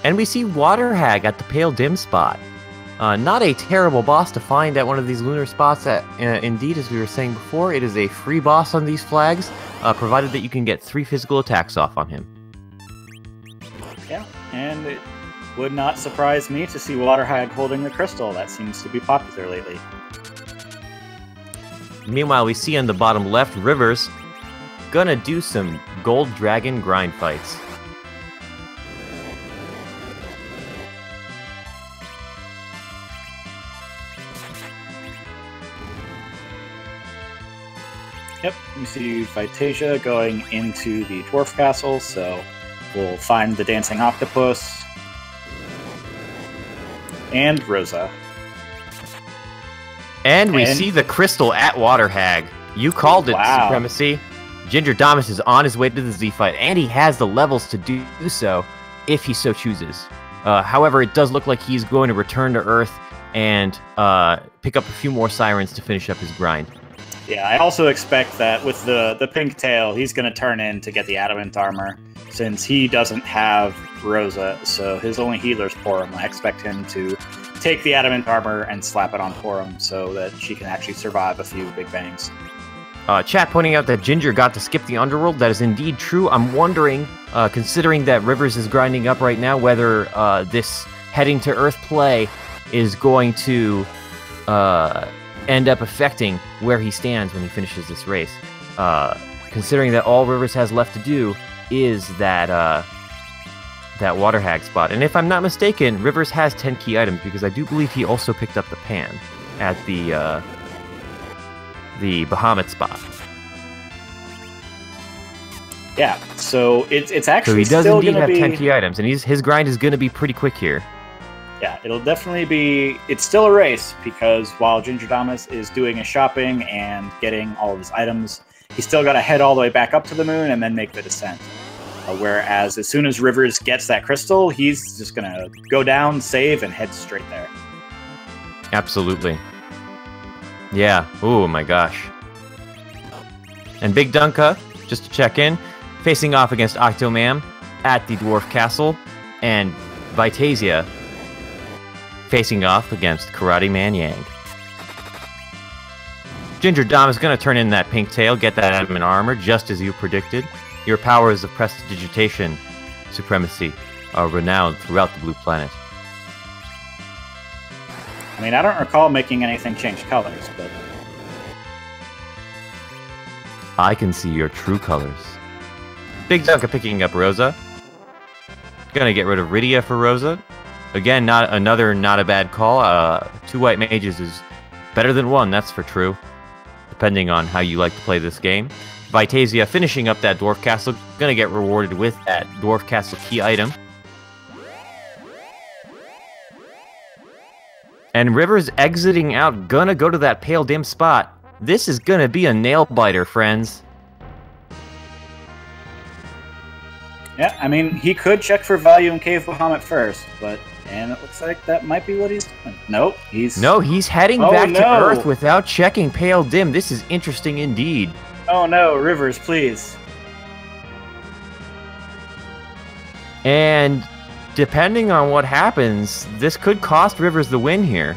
And we see Water Hag at the pale dim spot. Not a terrible boss to find at one of these lunar spots. Indeed, as we were saying before, it is a free boss on these flags, provided that you can get 3 physical attacks off on him. Yeah, and it would not surprise me to see Water Hag holding the crystal. That seems to be popular lately. Meanwhile, we see on the bottom left, Rivers gonna do some Gold Dragon grind fights. Yep, we see Vitasia going into the Dwarf Castle, so we'll find the Dancing Octopus and Rosa. And we see the crystal at Water Hag. You called it, Wow. Supremacy. Gingerdamus is on his way to the Z fight, and he has the levels to do so if he so chooses. However, it does look like he's going to return to Earth and pick up a few more sirens to finish up his grind. Yeah, I also expect that with the pink tail, he's going to turn in to get the adamant armor, since he doesn't have Rosa, so his only healer's Porum. I expect him to take the adamant armor and slap it on Porum so that she can actually survive a few big bangs. Chat pointing out that Ginger got to skip the Underworld. That is indeed true. I'm wondering, considering that Rivers is grinding up right now, whether this heading to Earth play is going to end up affecting where he stands when he finishes this race. Considering that all Rivers has left to do is that Water Hag spot. And if I'm not mistaken, Rivers has 10 key items, because I do believe he also picked up the pan at the Bahamut spot. Yeah, so it's actually so he does still indeed gonna have be 10 key items, and his grind is going to be pretty quick here. Yeah, it'll definitely be... It's still a race, because while Gingerdamus is doing his shopping and getting all of his items, he's still got to head all the way back up to the moon and then make the descent. Whereas as soon as Rivers gets that crystal, he's just going to go down, save, and head straight there. Absolutely. Yeah. Oh my gosh. And Bigdunka, just to check in, facing off against Octomam at the Dwarf Castle, and Vitasia facing off against Karate Man Yang. Gingerdamus is going to turn in that pink tail, get that adamant armor, just as you predicted. Your powers of prestidigitation, Supremacy, are renowned throughout the Blue Planet. I mean, I don't recall making anything change colors, but... I can see your true colors. Bigdunka picking up Rosa. Gonna get rid of Rydia for Rosa. Again, not a bad call. 2 white mages is better than 1, that's for true. Depending on how you like to play this game. Vitasia finishing up that Dwarf Castle. Gonna get rewarded with that Dwarf Castle key item. And River's exiting out, gonna go to that pale dim spot. This is gonna be a nail biter, friends. Yeah, I mean, he could check for value in Cave Bahamut first, and it looks like that might be what he's doing. Nope, he's heading back to Earth without checking pale dim. This is interesting indeed. Oh no, Rivers, please. And depending on what happens, this could cost Rivers the win here.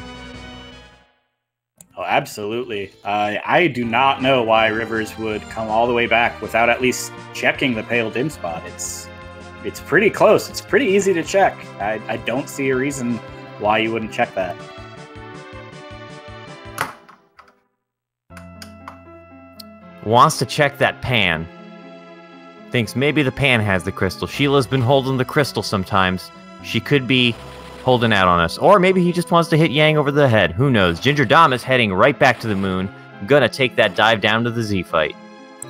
Oh, absolutely. I do not know why Rivers would come all the way back without at least checking the pale dim spot. It's pretty close. It's pretty easy to check. I don't see a reason why you wouldn't check that. Wants to check that pan. Thinks maybe the pan has the crystal. Sheila's been holding the crystal sometimes. She could be holding out on us. Or maybe he just wants to hit Yang over the head. Who knows? Gingerdamus heading right back to the moon. Gonna take that dive down to the Z fight.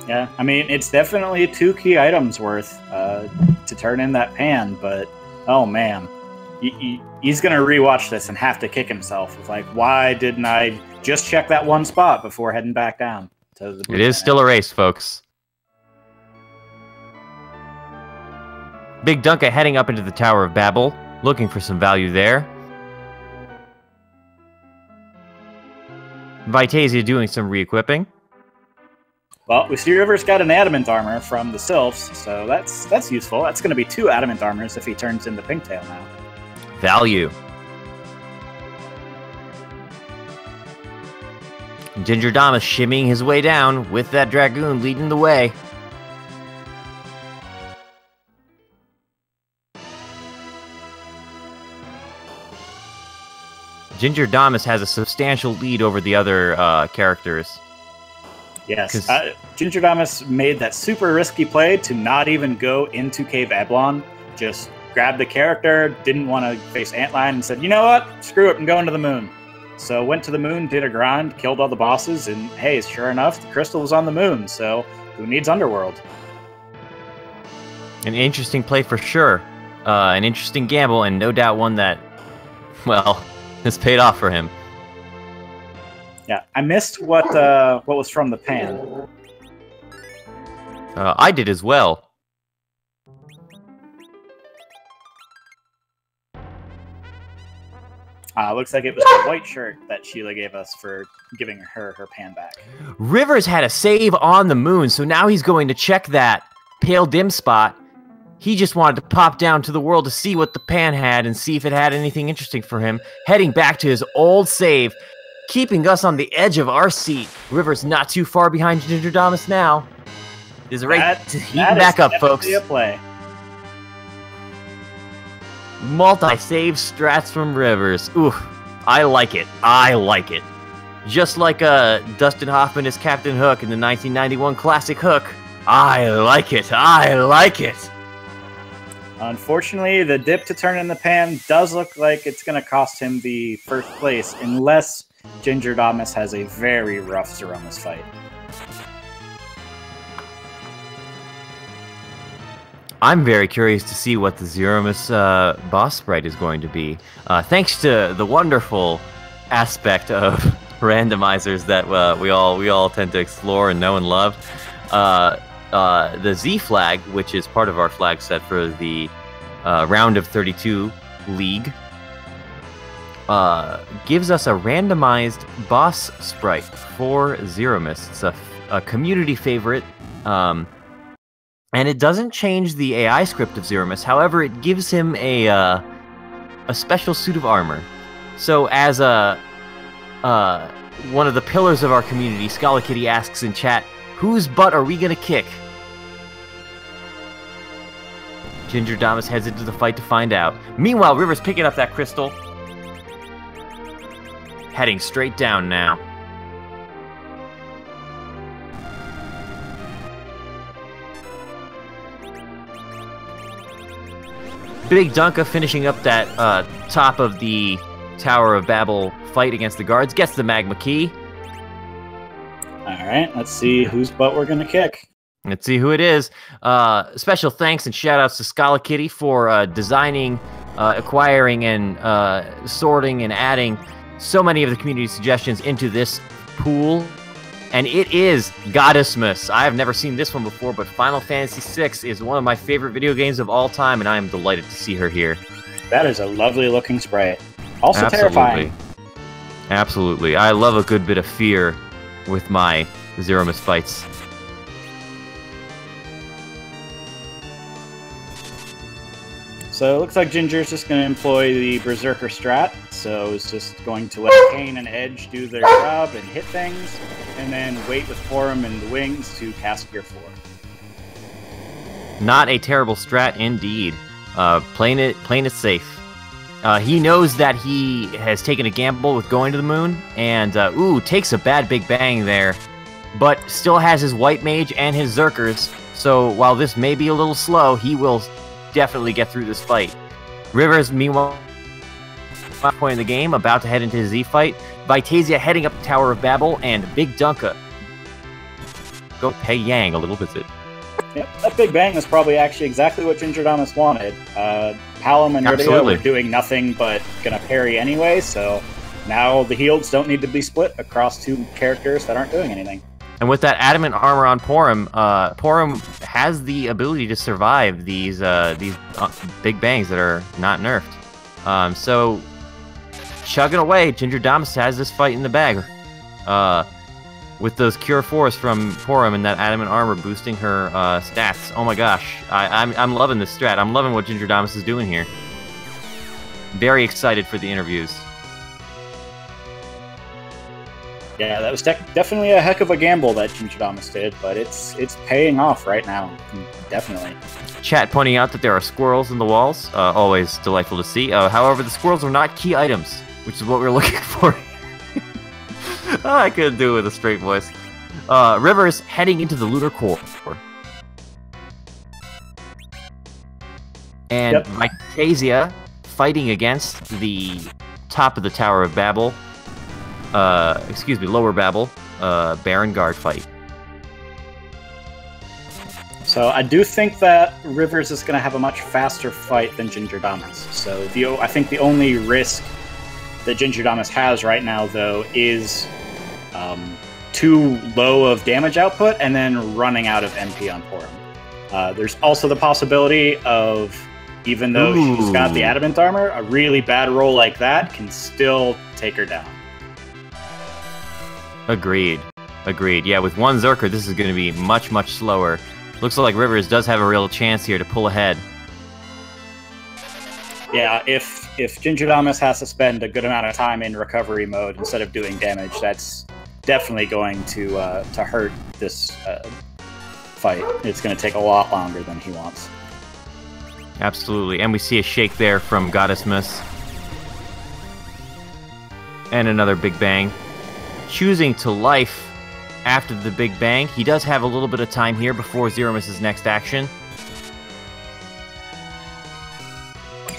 Yeah, I mean, it's definitely 2 key items worth to turn in that pan, but oh man. He's gonna rewatch this and have to kick himself. It's like, why didn't I just check that one spot before heading back down to the It is still a race, folks. Bigdunka heading up into the Tower of Babel, looking for some value there. Vitasia doing some re-equipping. Well, we see Rivers got an adamant armor from the Sylphs, so that's useful. That's going to be 2 adamant armors if he turns into Pinktail now. Value. Gingerdamus shimmying his way down with that Dragoon leading the way. Gingerdamus has a substantial lead over the other characters. Yes, Gingerdamus made that super risky play to not even go into Cave Ablon. Just grabbed the character, didn't want to face Antlion, and said, you know what? Screw it, I'm going to the moon. So went to the moon, did a grind, killed all the bosses, and hey, sure enough, the crystal was on the moon, so who needs Underworld? An interesting play for sure. An interesting gamble, and no doubt one that, well, has paid off for him. Yeah, I missed what was from the pan. I did as well. Looks like it was the white shirt that Sheila gave us for giving her pan back. Rivers had a save on the moon, so now he's going to check that pale dim spot. He just wanted to pop down to the world to see what the pan had and see if it had anything interesting for him. Heading back to his old save, keeping us on the edge of our seat. Rivers not too far behind Gingerdamus now. Is right to heat back up, folks. A play. Multi-save strats from Rivers. Ooh, I like it. I like it. Just like Dustin Hoffman as Captain Hook in the 1991 classic Hook. I like it. I like it. Unfortunately, the dip to turn in the pan does look like it's going to cost him the first place, unless Gingerdamus has a very rough Zemus fight. I'm very curious to see what the Zemus boss sprite is going to be. Thanks to the wonderful aspect of randomizers that we all tend to explore and know and love. The Z flag, which is part of our flag set for the round of 32 league, gives us a randomized boss sprite for Zemus. It's a community favorite, and it doesn't change the AI script of Zemus. However, it gives him a special suit of armor. So as one of the pillars of our community, ScholarKitty asks in chat, whose butt are we gonna kick? Gingerdamus heads into the fight to find out. Meanwhile, River's picking up that crystal. Heading straight down now. Bigdunka finishing up that top of the Tower of Babel fight against the guards. Gets the magma key. Alright, let's see whose butt we're going to kick. Let's see who it is. Special thanks and shout-outs to ScholarKitty for designing, acquiring, and sorting and adding so many of the community suggestions into this pool, and it is Goddessmas. I have never seen this one before, but Final Fantasy VI is one of my favorite video games of all time, and I am delighted to see her here. That is a lovely looking sprite. Also terrifying. Absolutely. I love a good bit of fear with my Zemus fights. So it looks like Ginger's just going to employ the Berserker strat. So it's just going to let Kain and Edge do their job and hit things, and then wait with Forum and the wings to cast Gear 4. Not a terrible strat indeed. Playing it safe. He knows that he has taken a gamble with going to the moon, and takes a bad big bang there, but still has his White Mage and his Zerkers, so while this may be a little slow, he will definitely get through this fight. Rivers, meanwhile, point in the game, about to head into his Z-fight. Vitasia heading up the Tower of Babel, and Bigdunka go pay Yang a little visit. Yep, that big bang is probably actually exactly what Gingerdamus wanted. Palom and Rydia were doing nothing but gonna parry anyway, so now the heals don't need to be split across two characters that aren't doing anything. And with that adamant armor on Porum, Porum has the ability to survive these big bangs that are not nerfed. So chugging away, Gingerdamus has this fight in the bag. With those Cure 4s from Porum and that adamant armor boosting her stats. Oh my gosh, I'm loving this strat. I'm loving what Gingerdamus is doing here. Very excited for the interviews. Yeah, that was definitely a heck of a gamble that Gingerdamus did, but it's paying off right now, definitely. Chat pointing out that there are squirrels in the walls. Always delightful to see. However, the squirrels are not key items, which is what we're looking for. I couldn't do it with a straight voice. Rivers heading into the Lunar Core. And Vitasia fighting against the top of the Tower of Babel. Lower Babel. Baron Guard fight. So I do think that Rivers is going to have a much faster fight than Gingerdamus. So I think the only risk that Gingerdamus has right now, though, is too low of damage output and then running out of MP on Porum. There's also the possibility of, even though she's got the adamant armor, a really bad roll like that can still take her down. Agreed. Yeah, with one Zerker, this is going to be much, much slower. Looks like Rivers does have a real chance here to pull ahead. Yeah, if Gingerdamus has to spend a good amount of time in recovery mode instead of doing damage, that's definitely going to hurt this fight. It's going to take a lot longer than he wants. Absolutely, and we see a shake there from Goddessmas. And another big bang. Choosing to life after the big bang. He does have a little bit of time here before Zemus' next action.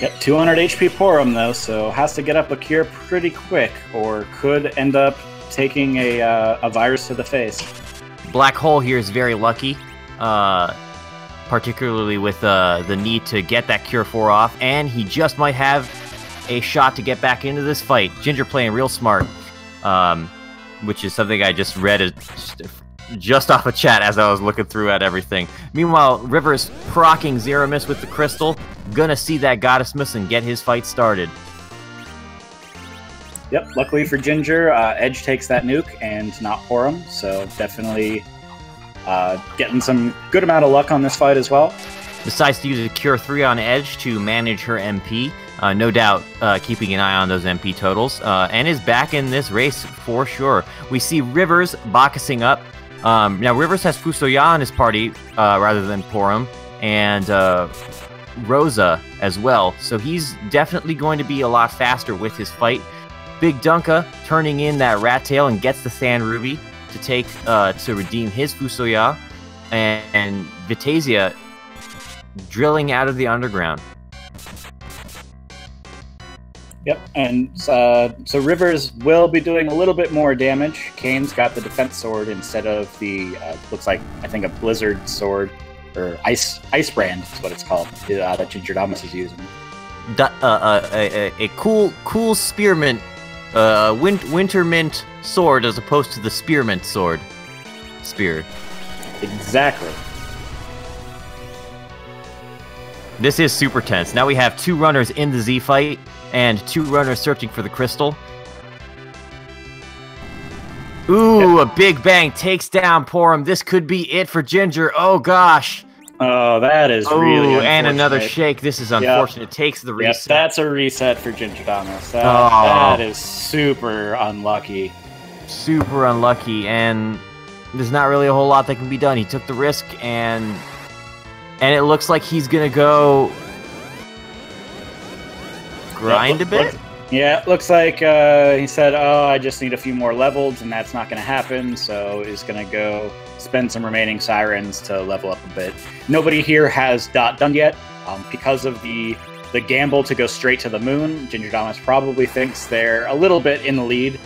Yep, 200 HP Porum though, so has to get up a cure pretty quick, or could end up taking a virus to the face. Black Hole here is very lucky, particularly with the need to get that Cure 4 off, and he just might have a shot to get back into this fight. Ginger playing real smart, which is something I just read just off of chat as I was looking through at everything. Meanwhile, Rivers proccing Zemus with the crystal, gonna see that Goddessmas and get his fight started. Yep, luckily for Ginger, Edge takes that nuke and not Porum, so definitely getting some good amount of luck on this fight as well. Decides to use a Cure 3 on Edge to manage her MP. No doubt keeping an eye on those MP totals, and is back in this race for sure. We see Rivers boxing up. Now, Rivers has Fusoya in his party rather than Porum, and Rosa as well, so he's definitely going to be a lot faster with his fight. Bigdunka turning in that rat tail and gets the Sand Ruby to take to redeem his Fusoya, and Vitasia drilling out of the underground. Yep, and so Rivers will be doing a little bit more damage. Kane's got the defense sword instead of the looks like, I think, a blizzard sword, or ice brand is what it's called, that Gingerdamus is using. A cool spearmint winter mint sword as opposed to the spearmint sword. Spear. Exactly. This is super tense. Now we have 2 runners in the Z fight and 2 runners searching for the crystal. Ooh, a big bang takes down Porum. This could be it for Ginger. Oh gosh. Oh, that is really unfortunate. And another shake. This is unfortunate. Yep. Takes the reset. Yes, that's a reset for Gingerdamus. That is super unlucky. Super unlucky, and there's not really a whole lot that can be done. He took the risk, and it looks like he's gonna go grind a bit. Yeah, it looks like he said, "Oh, I just need a few more levels," and that's not going to happen. So he's going to go spend some remaining sirens to level up a bit. Nobody here has dot done yet because of the gamble to go straight to the moon. Gingerdamus probably thinks they're a little bit in the lead,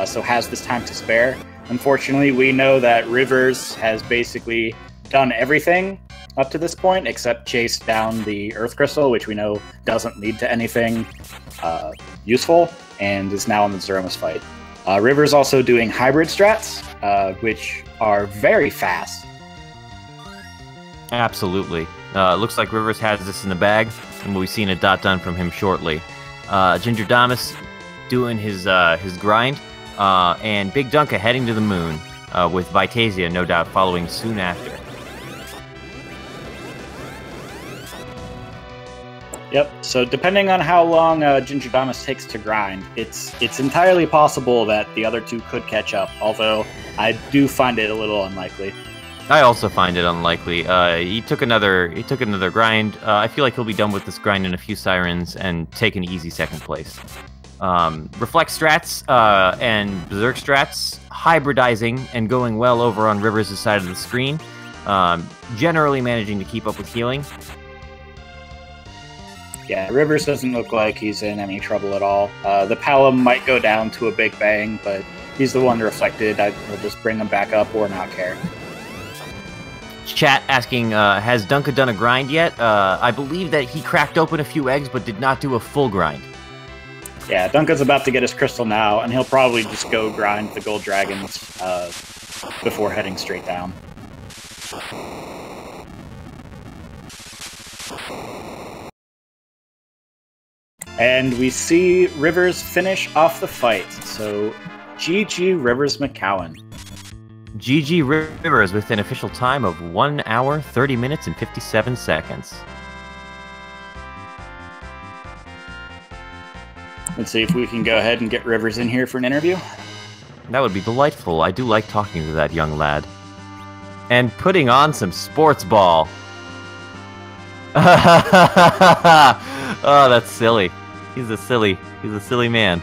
so has this time to spare. Unfortunately, we know that Rivers has basically done everything up to this point, except chase down the Earth Crystal, which we know doesn't lead to anything useful, and is now in the Zemus fight. River's also doing hybrid strats, which are very fast. Absolutely. Looks like Rivers has this in the bag, and we'll be seeing a dot done from him shortly. Gingerdamus doing his grind, and bigdunka heading to the moon, with Vitasia no doubt following soon after. Yep, so depending on how long Gingerdamus takes to grind, it's entirely possible that the other 2 could catch up, although I do find it a little unlikely. I also find it unlikely. He took another grind. I feel like he'll be done with this grind in a few sirens and take an easy second place. Reflect strats and Berserk strats, hybridizing and going well over on Rivers' side of the screen. Generally managing to keep up with healing. Yeah, Rivers doesn't look like he's in any trouble at all. The Palom might go down to a big bang, but he's the one reflected. We'll just bring him back up or not care. Chat asking, has Dunka done a grind yet? I believe that he cracked open a few eggs, but did not do a full grind. Yeah, Dunka's about to get his crystal now, and he'll probably just go grind the gold dragons before heading straight down. And we see Rivers finish off the fight. So, GG riversmccown. GG Rivers with an official time of 1 hour, 30 minutes, and 57 seconds. Let's see if we can go ahead and get Rivers in here for an interview. That would be delightful. I do like talking to that young lad. And putting on some sports ball. Oh, that's silly. He's a silly man.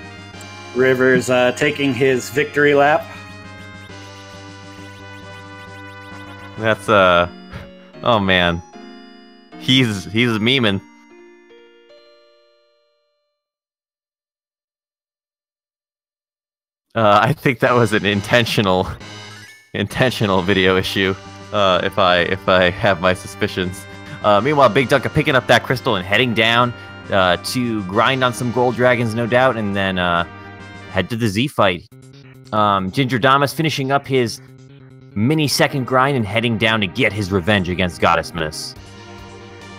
Rivers taking his victory lap. That's oh man. He's memeing. I think that was an intentional video issue. If I have my suspicions. Meanwhile, bigdunka picking up that crystal and heading down to grind on some gold dragons, no doubt, and then head to the Z fight. Gingerdamus finishing up his mini-second grind and heading down to get his revenge against Goddess Miss.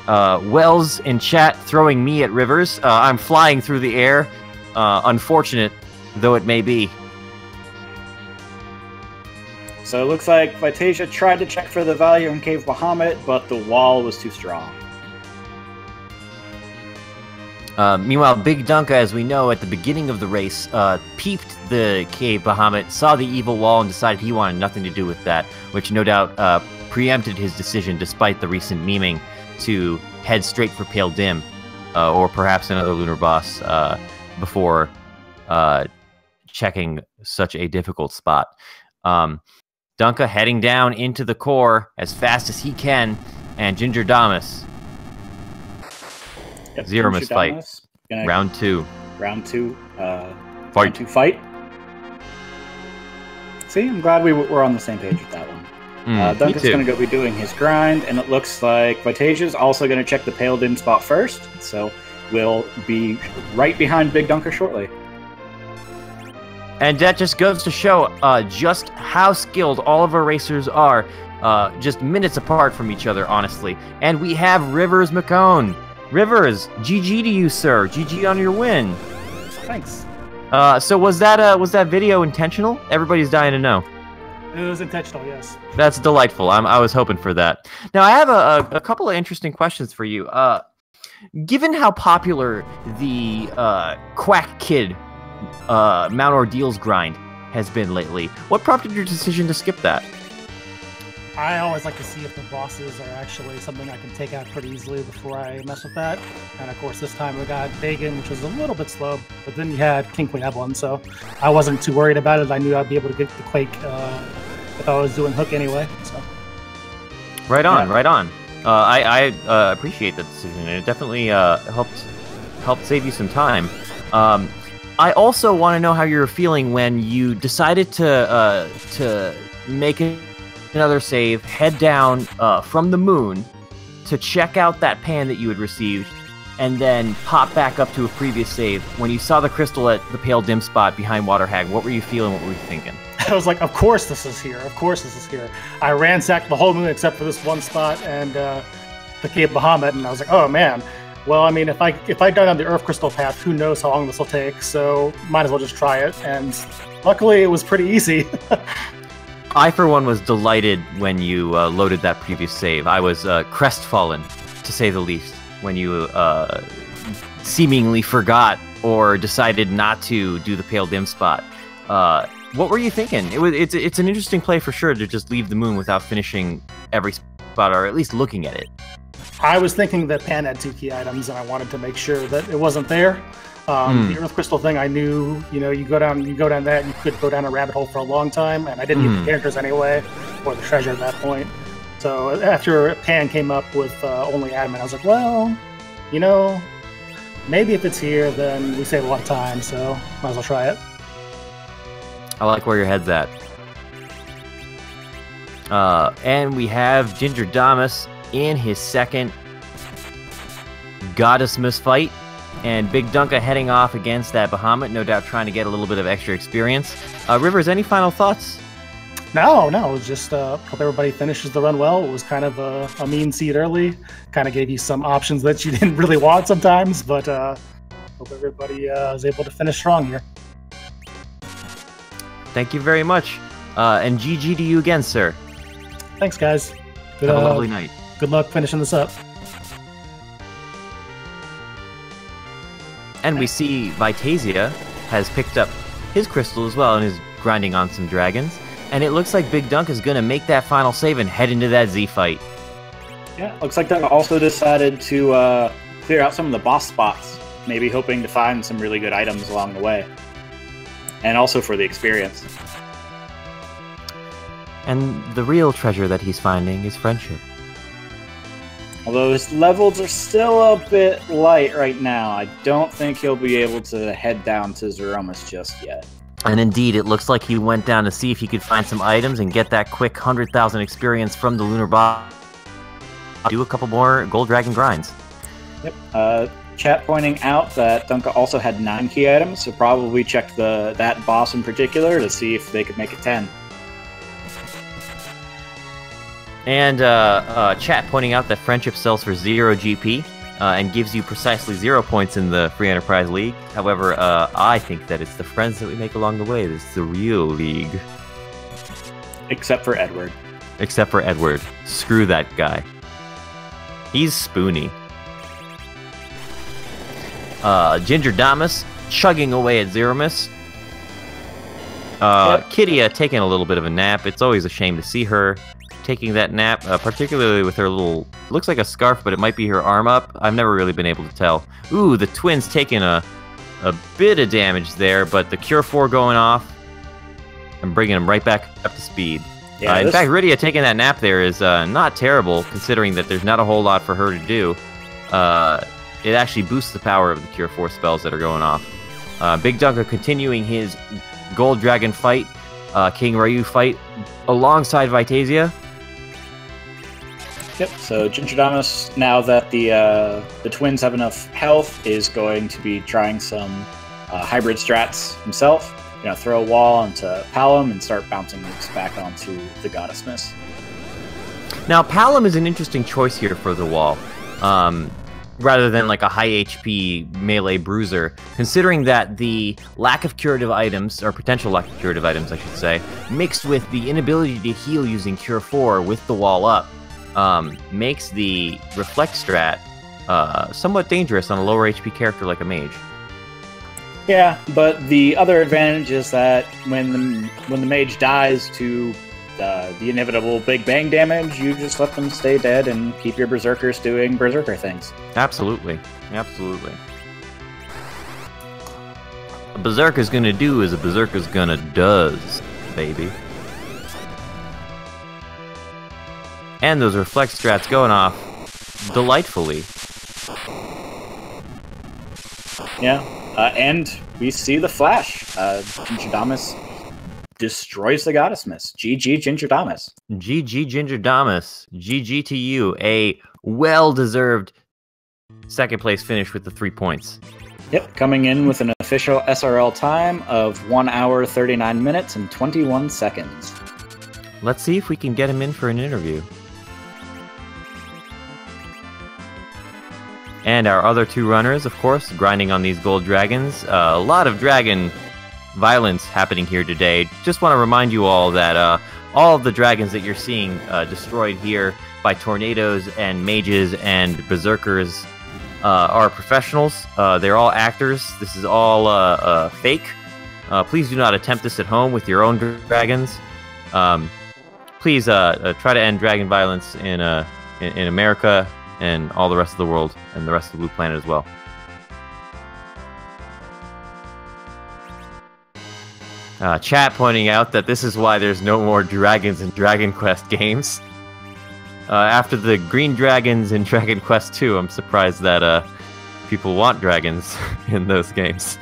Wells in chat throwing me at Rivers. I'm flying through the air, unfortunate though it may be. So it looks like Vitasia tried to check for the value in Cave Bahamut, but the wall was too strong. Meanwhile, bigdunka, as we know, at the beginning of the race, peeped the Cave Bahamut, saw the evil wall, and decided he wanted nothing to do with that, which no doubt preempted his decision, despite the recent memeing, to head straight for Pale Dim, or perhaps another lunar boss, before checking such a difficult spot. Dunka heading down into the core as fast as he can, and Gingerdamus. Yep, Zemus fight. Round 2. Round 2. Fight. Round 2 fight. See, I'm glad we were on the same page with that one. Dunka's going to go be doing his grind, and it looks like Vitasia's also going to check the Pale Dim spot first, so we'll be right behind bigdunka shortly. And that just goes to show just how skilled all of our racers are, just minutes apart from each other, honestly. And we have riversmccown. Rivers, GG to you, sir. GG on your win. Thanks. So was that video intentional? Everybody's dying to know. It was intentional, yes. That's delightful. I was hoping for that. Now, I have a couple of interesting questions for you. Given how popular the Quack Kid Mount Ordeals grind has been lately, what prompted your decision to skip that? I always like to see if the bosses are actually something I can take out pretty easily before I mess with that. And of course, this time we got Bacon, which was a little bit slow, but then you had King Queen Evelyn, so I wasn't too worried about it. I knew I'd be able to get the Quake if I was doing Hook anyway. So. Right on, yeah. Right on. I appreciate that decision, and it definitely helped save you some time. I also want to know how you're feeling when you decided to make another save, head down from the moon to check out that pan that you had received, and then pop back up to a previous save. When you saw the crystal at the pale dim spot behind Waterhag, what were you feeling? What were you thinking? I was like, of course this is here. Of course this is here. I ransacked the whole moon except for this one spot and the Cape Bahamut, and I was like, oh man. Well, I mean, if I die on the Earth Crystal path, who knows how long this will take, so might as well just try it, and luckily it was pretty easy. I, for one, was delighted when you loaded that previous save. I was crestfallen, to say the least, when you seemingly forgot or decided not to do the Pale Dim spot. What were you thinking? It's an interesting play for sure to just leave the moon without finishing every spot, or at least looking at it. I was thinking that Pan had 2 key items, and I wanted to make sure that it wasn't there. The Earth Crystal thing, I knew, you go down that, you could go down a rabbit hole for a long time, and I didn't need the characters anyway, or the treasure at that point. So after Pan came up with only Adamant, I was like, well, maybe if it's here, then we save a lot of time, so might as well try it. I like where your head's at. And we have Gingerdamus in his second Goddessmas fight, and bigdunka heading off against that Bahamut, no doubt trying to get a little bit of extra experience. Rivers, any final thoughts? No, it was just hope everybody finishes the run well. It was kind of a mean seed early, kind of gave you some options that you didn't really want sometimes, but hope everybody is able to finish strong here. Thank you very much, and GG to you again, sir. Thanks, guys. Have a lovely night. Good luck finishing this up. And we see Vitasia has picked up his crystal as well and is grinding on some dragons. And it looks like bigdunka is going to make that final save and head into that Z fight. Yeah, looks like Dunk also decided to clear out some of the boss spots, maybe hoping to find some really good items along the way. And also for the experience. And the real treasure that he's finding is friendship. Although his levels are still a bit light right now, I don't think he'll be able to head down to Zemus just yet. And indeed, it looks like he went down to see if he could find some items and get that quick 100,000 experience from the Lunar Boss. Do a couple more Gold Dragon grinds. Yep. Chat pointing out that Dunka also had 9 key items, so probably checked that boss in particular to see if they could make it 10. And chat pointing out that friendship sells for 0 GP and gives you precisely 0 points in the Free Enterprise League. However, I think that it's the friends that we make along the way that's the real league. Except for Edward. Except for Edward. Screw that guy. He's spoony. Gingerdamus chugging away at Zemus. Kidia taking a little bit of a nap. It's always a shame to see her taking that nap, particularly with her little, looks like a scarf, but it might be her arm up. I've never really been able to tell. Ooh, the twins taking a bit of damage there, but the Cure 4 going off and bringing them right back up to speed. Yeah, in fact, Rydia taking that nap there is not terrible, considering that there's not a whole lot for her to do. It actually boosts the power of the Cure 4 spells that are going off. bigdunka continuing his Gold Dragon fight, King Ryu fight, alongside Vitasia. Yep, so Gingerdamus, now that the twins have enough health, is going to be trying some hybrid strats himself. throw a wall onto Palom and start bouncing nukes back onto the Goddessmas. Now, Palom is an interesting choice here for the wall, rather than like a high HP melee bruiser, considering that the lack of curative items, or potential lack of curative items, I should say, mixed with the inability to heal using Cure 4 with the wall up, makes the Reflect strat somewhat dangerous on a lower HP character like a mage. Yeah, but the other advantage is that when the mage dies to the inevitable Big Bang damage, you just let them stay dead and keep your berserkers doing berserker things. Absolutely. Absolutely. A berserker's gonna do as a berserker's gonna does, baby. And those reflect strats going off delightfully. Yeah, and we see the flash. Gingerdamus destroys the Goddessmas. GG Gingerdamus. GG Gingerdamus. GG to you. A well-deserved second place finish with the 3 points. Yep, coming in with an official SRL time of 1 hour, 39 minutes, and 21 seconds. Let's see if we can get him in for an interview. And our other 2 runners, of course, grinding on these gold dragons. A lot of dragon violence happening here today. Just want to remind you all that all of the dragons that you're seeing destroyed here by tornadoes and mages and berserkers are professionals. They're all actors. This is all fake. Please do not attempt this at home with your own dragons. Please try to end dragon violence in America and all the rest of the world and the rest of the blue planet as well. Chat pointing out that this is why there's no more dragons in Dragon Quest games. After the green dragons in Dragon Quest 2, I'm surprised that people want dragons in those games.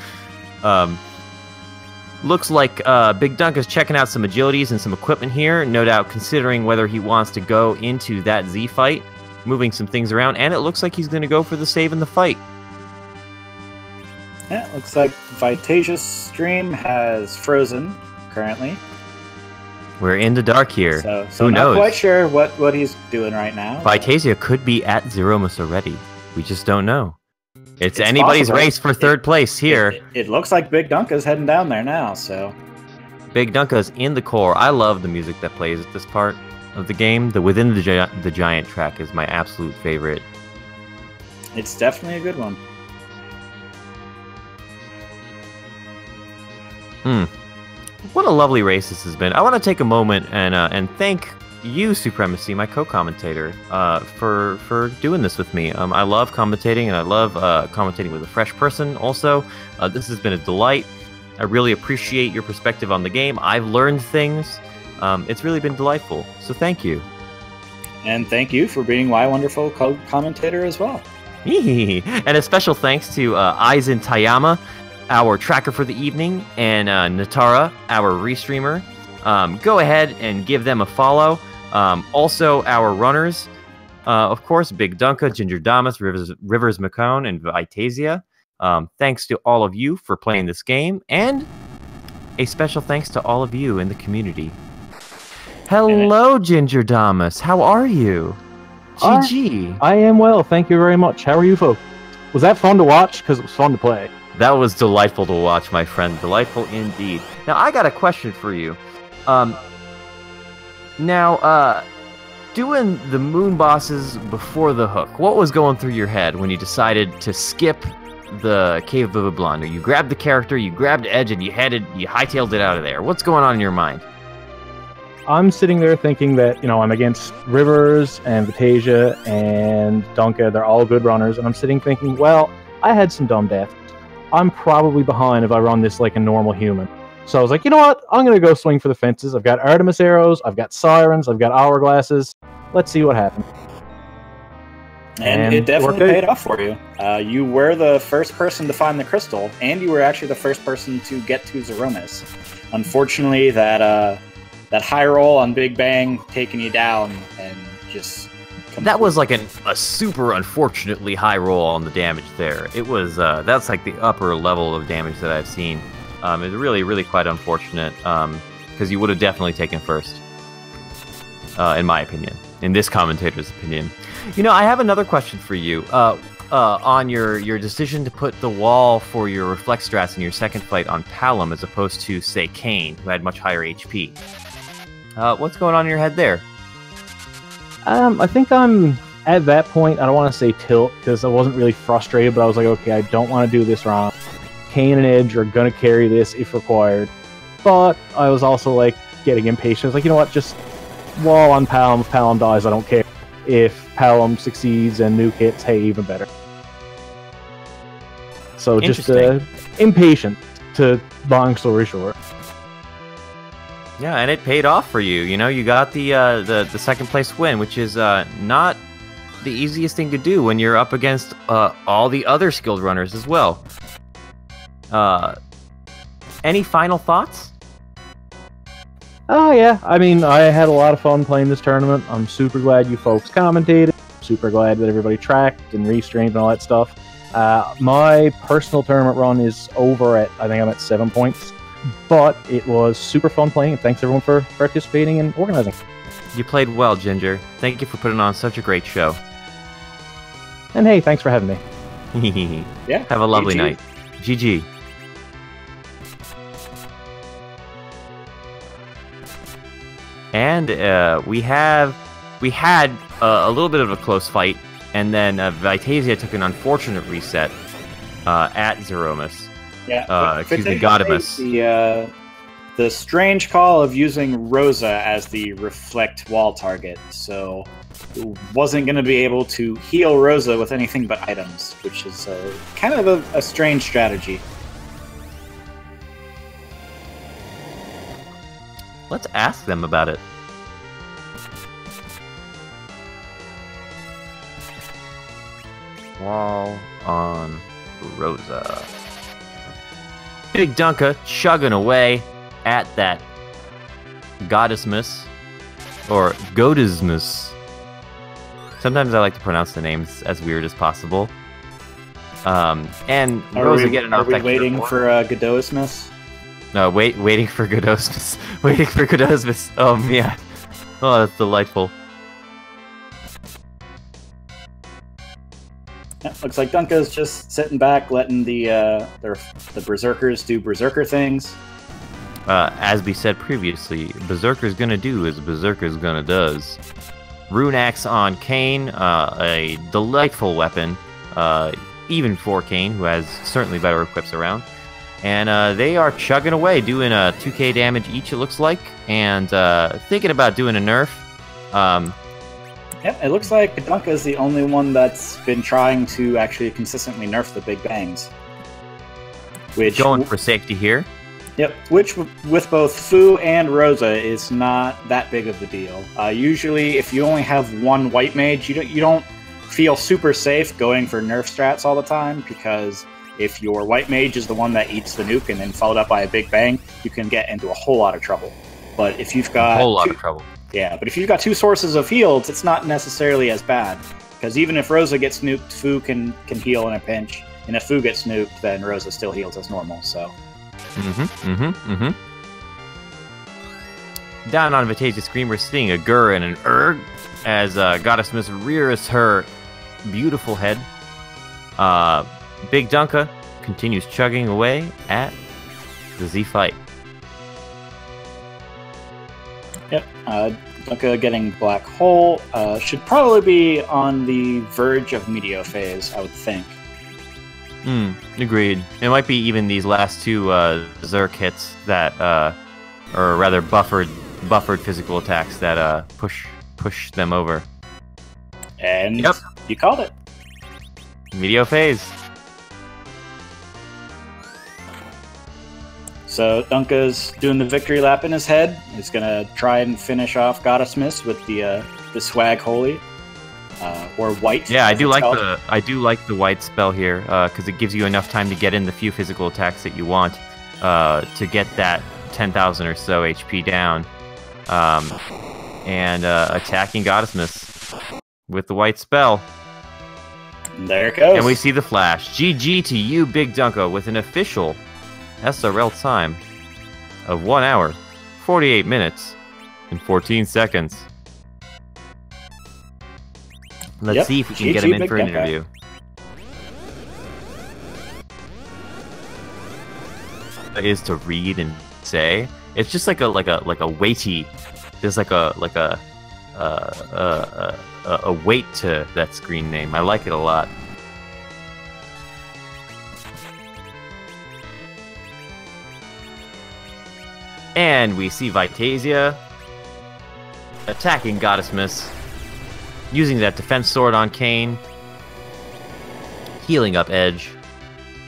Looks like bigdunka's checking out some agilities and some equipment here, no doubt considering whether he wants to go into that Z fight, moving some things around, and it looks like he's going to go for the save in the fight. Yeah, it looks like Vitasia's stream has frozen currently. We're in the dark here. So who knows? Not quite sure what he's doing right now. Vitasia could be at Zeromus already. We just don't know. It's anybody's possible. race for third place here. It looks like bigdunka's heading down there now, so... bigdunka's in the core. I love the music that plays at this part of the game. The Within the Giant track is my absolute favorite. It's definitely a good one. What a lovely race this has been. I want to take a moment and thank you, Supremacy, my co-commentator, for doing this with me. I love commentating, and I love commentating with a fresh person also. This has been a delight. I really appreciate your perspective on the game. I've learned things. It's really been delightful, so thank you. And thank you for being my wonderful co-commentator as well. And a special thanks to Aizen Tayama, our tracker for the evening, and Natara, our restreamer. Go ahead and give them a follow. Also, our runners, of course, bigdunka, Gingerdamus, riversmccown, and Vitasia. Thanks to all of you for playing this game, and a special thanks to all of you in the community. Hello, Gingerdamus. How are you? GG. I am well, thank you very much. How are you folks? Was that fun to watch? Because it was fun to play. That was delightful to watch, my friend. Delightful indeed. Now, I got a question for you. Doing the moon bosses before the hook, what was going through your head when you decided to skip the Cave of Blondo? You grabbed the character, you grabbed Edge, and you hightailed it out of there. What's going on in your mind? I'm sitting there thinking that, I'm against Rivers and Vitasia and Dunka. They're all good runners. And I'm sitting thinking, well, I had some dumb deaths. I'm probably behind if I run this like a normal human. So I was like, you know what? I'm going to go swing for the fences. I've got Artemis arrows, I've got sirens, I've got hourglasses. Let's see what happens. And it definitely paid off for you. You were the first person to find the crystal, and you were actually the first person to get to Zeromus. Unfortunately, that high roll on Big Bang taking you down and just... That was like a super unfortunately high roll on the damage there. It was, that's like the upper level of damage that I've seen. is really, really quite unfortunate, because you would have definitely taken first, in my opinion, in this commentator's opinion. You know, I have another question for you. On your decision to put the wall for your reflex strats in your second fight on Palom as opposed to, say, Kane, who had much higher HP. What's going on in your head there? I think I'm at that point. I don't want to say tilt because I wasn't really frustrated, but I was like, okay, I don't want to do this wrong. Kane and Edge are gonna carry this if required, but I was also like getting impatient. I was like, you know what, just wall on Palom. If Palom dies, I don't care. If Palom succeeds and nuke hits, hey, even better. So just impatient, to long story short. Yeah, and it paid off for you. You know, you got the second place win, which is not the easiest thing to do when you're up against all the other skilled runners as well. Any final thoughts? Oh yeah, I mean, I had a lot of fun playing this tournament. I'm super glad you folks commentated. Super glad that everybody tracked and restreamed and all that stuff. My personal tournament run is over at, I think I'm at 7 points. But it was super fun playing, and thanks everyone for participating and organizing. You played well, Ginger. Thank you for putting on such a great show. And hey, thanks for having me. Yeah. Have a lovely night. GG. And we had a little bit of a close fight, and then Vitasia took an unfortunate reset at Zeromus. Yeah, excuse me, Gingerdamus. The strange call of using Rosa as the reflect wall target, so it wasn't going to be able to heal Rosa with anything but items, which is kind of a strange strategy. Let's ask them about it. Wall on Rosa. Bigdunka chugging away at that Goddessmus, or Godismus. Sometimes I like to pronounce the names as weird as possible. And Rosa getting off. Are we waiting for Godosmus? No, waiting for Godosmus. Waiting for Godosmus. Oh man, oh that's delightful. Yeah, looks like Dunka's just sitting back, letting the berserkers do berserker things. As we said previously, Berserker's gonna do as Berserker's gonna does. Rune Axe on Kane, a delightful weapon, even for Kane, who has certainly better equips around. And they are chugging away, doing 2k damage each, it looks like, and thinking about doing a nerf. Yep, it looks like Dunka is the only one that's been trying to actually consistently nerf the Big Bangs. Going for safety here. Yep, which with both Fu and Rosa is not that big of a deal. Usually, if you only have one white mage, you don't feel super safe going for nerf strats all the time, because if your white mage is the one that eats the nuke and then followed up by a Big Bang, you can get into a whole lot of trouble. But if you've got a whole lot of trouble. Yeah, but if you've got two sources of heals, it's not necessarily as bad. Because even if Rosa gets nuked, Fu can heal in a pinch. And if Fu gets nuked, then Rosa still heals as normal, so... Down on Vitasia's screen, we're seeing a Gur and an Urg as Goddessmus rears her beautiful head. Bigdunka continues chugging away at the Z fight. Yep, Dunka getting Black Hole should probably be on the verge of Meteor phase, I would think. Agreed. It might be even these last two Zerk hits that, or rather buffered physical attacks that push them over. And yep, you called it. Meteor phase. So Dunka's doing the victory lap in his head. He's gonna try and finish off Goddessmus with the swag holy, or white. Yeah, I do like the white spell here because it gives you enough time to get in the few physical attacks that you want to get that 10,000 or so HP down, and attacking Goddessmus with the white spell. There it goes. And we see the flash. GG to you, Bigdunka, with an official SRL time of 1 hour, 48 minutes, and 14 seconds. Let's see if we can get him in for an interview. Is to read and say. It's just like a weighty. There's like a weight to that screen name. I like it a lot. And we see Vitasia attacking Goddess Miss, using that defense sword on Kane, healing up Edge,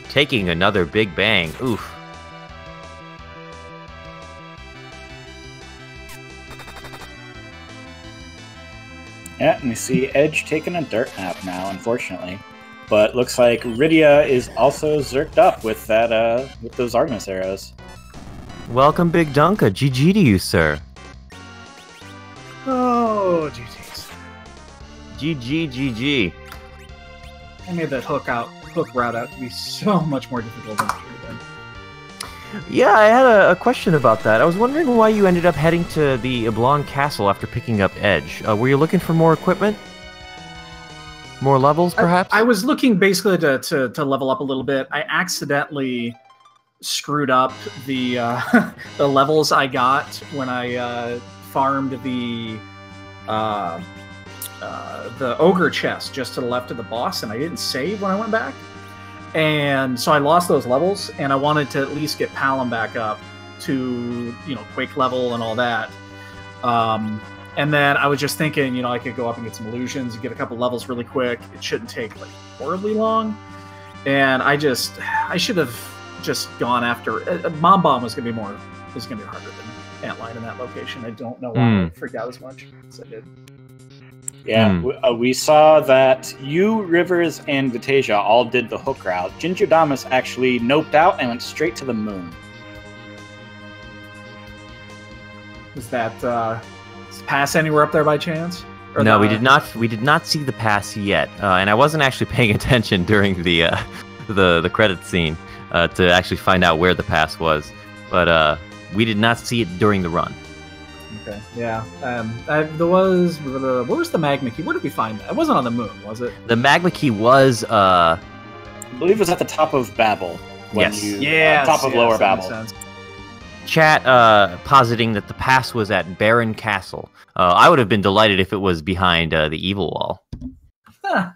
taking another big bang. Oof. Yeah, and we see Edge taking a dirt nap now, unfortunately. But looks like Rydia is also zerked up with that with those Artemis arrows. Welcome, bigdunka. GG to you, sir. Oh, GG's. GG. I made that hook route out to be so much more difficult than it should have been. Yeah, I had a question about that. I was wondering why you ended up heading to the Oblong Castle after picking up Edge. Were you looking for more equipment? More levels, perhaps? I was looking basically to level up a little bit. I accidentally screwed up the the levels I got when I farmed the ogre chest just to the left of the boss, and I didn't save when I went back. And so I lost those levels, and I wanted to at least get Palom back up to, Quake level and all that. And then I was just thinking, I could go up and get some illusions and get a couple levels really quick. It shouldn't take horribly long. And I should have just gone after Mom Bomb was gonna be harder than Antlion in that location. I don't know why I freaked out as much as I did. Yeah, we saw that you, Rivers, and Vitasia all did the hook route. Gingerdamus actually noped out and went straight to the moon. Was that pass anywhere up there by chance? Or no, we did not. We did not see the pass yet, and I wasn't actually paying attention during the credit scene to actually find out where the pass was. But we did not see it during the run. Okay, yeah. There was... Where was the magma key? Where did we find that? It wasn't on the moon, was it? The magma key was... I believe it was at the top of Babel. Top of Lower Babel. Chat positing that the pass was at Baron Castle. I would have been delighted if it was behind the evil wall. Huh.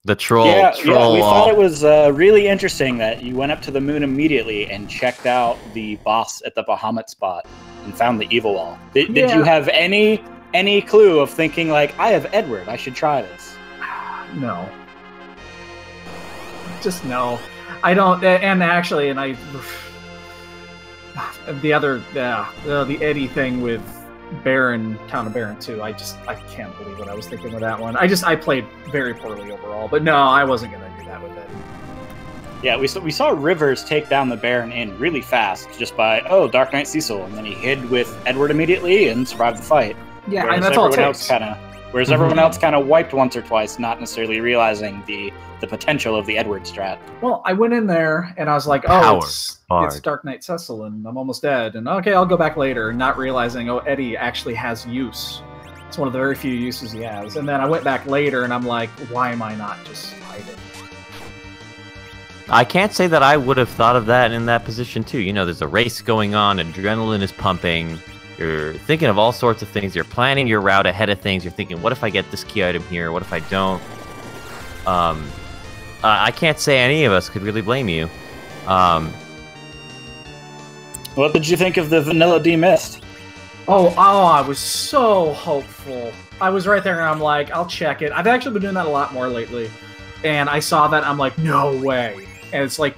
The troll we wall. thought it was really interesting that you went up to the moon immediately and checked out the boss at the Bahamut spot and found the evil wall. Did you have any clue of thinking, I have Edward, I should try this? No. Just no. I don't, and actually, the Eddie thing with Baron, Town of Baron 2, I can't believe what I was thinking with that one. I played very poorly overall, but no, I wasn't going to do that with it. Yeah, we saw Rivers take down the Baron in really fast, just by, Dark Knight Cecil, and then he hid with Edward immediately and survived the fight. Yeah, and that's all it takes. Whereas everyone else kind of wiped once or twice, not necessarily realizing the potential of the Edward strat. Well, I went in there, and I was like, it's Dark Knight Cecil, and I'm almost dead, and okay, I'll go back later, not realizing, Eddie actually has use. It's one of the very few uses he has. And then I went back later, and I'm like, why am I not just hiding? I can't say that I would have thought of that in that position, too. There's a race going on, adrenaline is pumping, you're thinking of all sorts of things, you're planning your route ahead of things, you're thinking, what if I get this key item here, what if I don't? I can't say any of us could really blame you. What did you think of the Vanilla D Mist? I was so hopeful. I was right there, and I'm like, I'll check it. I've actually been doing that a lot more lately. And I saw that, and I'm like, no way. And it's like,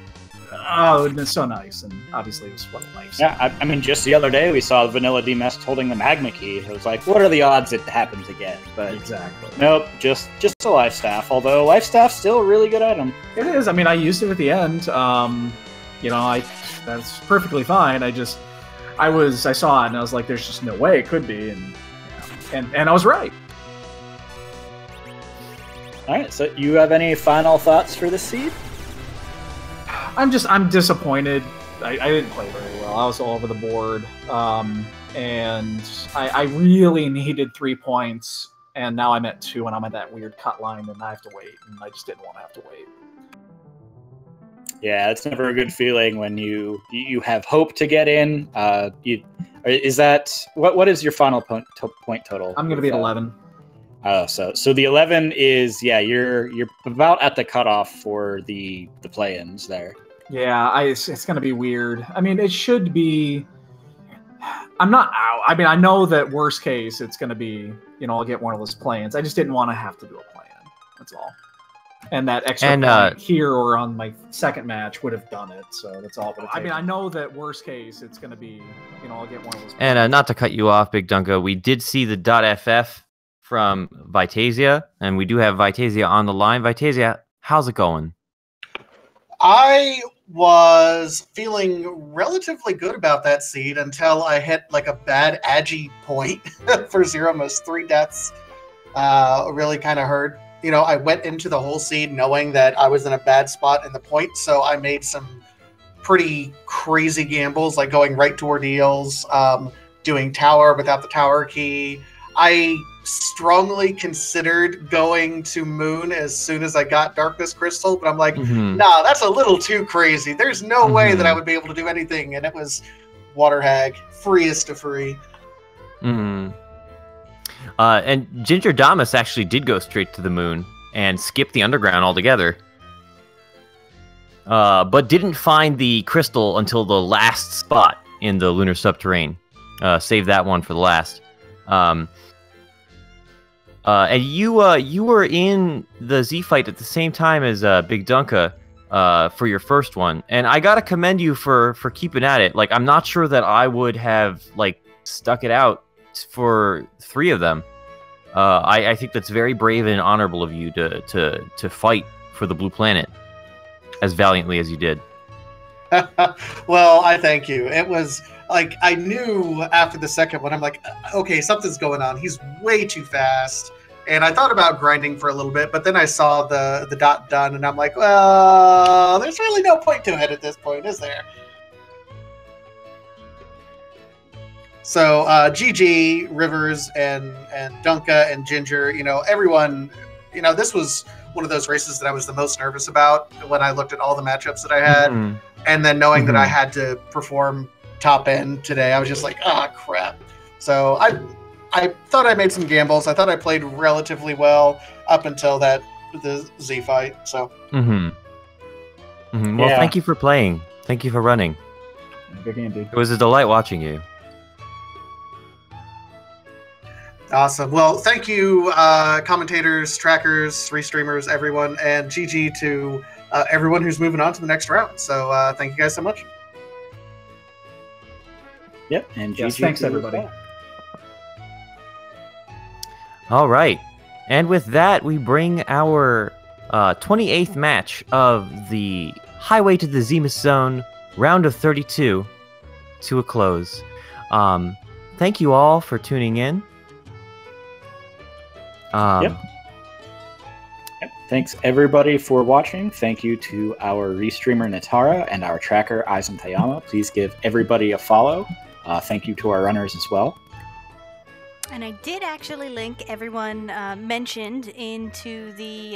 it's so nice. And obviously, it was what a life. Yeah, I mean, just the other day, we saw Vanilla D Mist holding the magma key. It was like, what are the odds it happens again? But exactly. Nope, just a life staff. Although life staff's still a really good item. It is. I mean, I used it at the end. That's perfectly fine. I saw it and I was like, there's just no way it could be, and I was right. All right, so you have any final thoughts for this seed? I'm disappointed. I didn't play very well. I was all over the board, and I really needed 3 points, and now I'm at 2, and I'm at that weird cut line, and I have to wait, and I just didn't want to have to wait. Yeah, it's never a good feeling when you have hope to get in. Is that what is your final point total? I'm going to be at 11. Oh, so the 11 is you're about at the cutoff for the play-ins there. Yeah, it's going to be weird. I mean, it should be. I'm not out. I mean, I know that worst case it's going to be, I'll get one of those play-ins. I just didn't want to have to do a play-in. That's all. And that extra point here or on my second match would have done it. So that's all. I mean, I know that worst case it's going to be, I'll get one of those. And not to cut you off, Big Dunka, we did see the .ff from Vitasia, and we do have Vitasia on the line. Vitasia, how's it going? I was feeling relatively good about that seed until I hit like a bad agi point for Zemus. 3 deaths really kind of hurt. I went into the whole seed knowing that I was in a bad spot in the point, so I made some pretty crazy gambles, like going right toward eels, doing tower without the tower key. I strongly considered going to moon as soon as I got darkness crystal, but I'm like, nah, that's a little too crazy. There's no way that I would be able to do anything, and it was water hag, freest of free. And Gingerdamus actually did go straight to the moon and skip the underground altogether. But didn't find the crystal until the last spot in the lunar subterrane. Save that one for the last. And you were in the Z fight at the same time as Big Dunka for your first one, and I gotta commend you for keeping at it. Like, I'm not sure that I would have stuck it out for 3 of them. I think that's very brave and honorable of you to fight for the Blue Planet as valiantly as you did. Well, I thank you. It was like, I knew after the second one, I'm like, okay, something's going on. He's way too fast. And I thought about grinding for a little bit, but then I saw the dot done, and I'm like, well, there's really no point to it at this point, is there? So GG, Rivers, and Dunka, and Ginger, everyone, this was one of those races that I was the most nervous about when I looked at all the matchups that I had. And then knowing that I had to perform top end today, I was just like, crap. So I thought I made some gambles. I thought I played relatively well up until the Z fight. So. Well, thank you for playing. Thank you for running. Good game, dude. It was a delight watching you. Awesome. Well, thank you, commentators, trackers, restreamers, everyone, and GG to everyone who's moving on to the next round. So thank you guys so much. Yep, and yes, GG thanks everybody. All right, and with that, we bring our 28th match of the Highway to the Zemus-Zone round of 32 to a close. Thank you all for tuning in. Yep. Thanks everybody for watching. Thank you to our restreamer Natara and our tracker Aizen Tayama. Please give everybody a follow. Thank you to our runners as well. And I did actually link everyone mentioned into the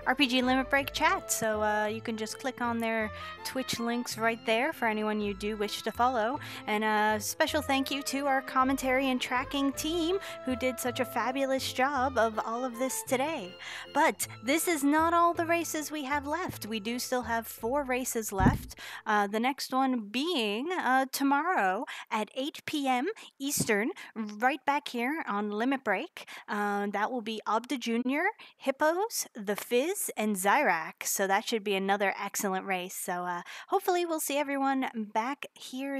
RPG Limit Break chat, so you can just click on their Twitch links right there for anyone you do wish to follow. And a special thank you to our commentary and tracking team who did such a fabulous job of all of this today. But this is not all the races we have left. We do still have 4 races left. The next one being tomorrow at 8 p.m. Eastern, right back here on Limit Break. That will be Obda Jr., Hippos, The Fizz, and Zyrak. So that should be another excellent race. So hopefully we'll see everyone back here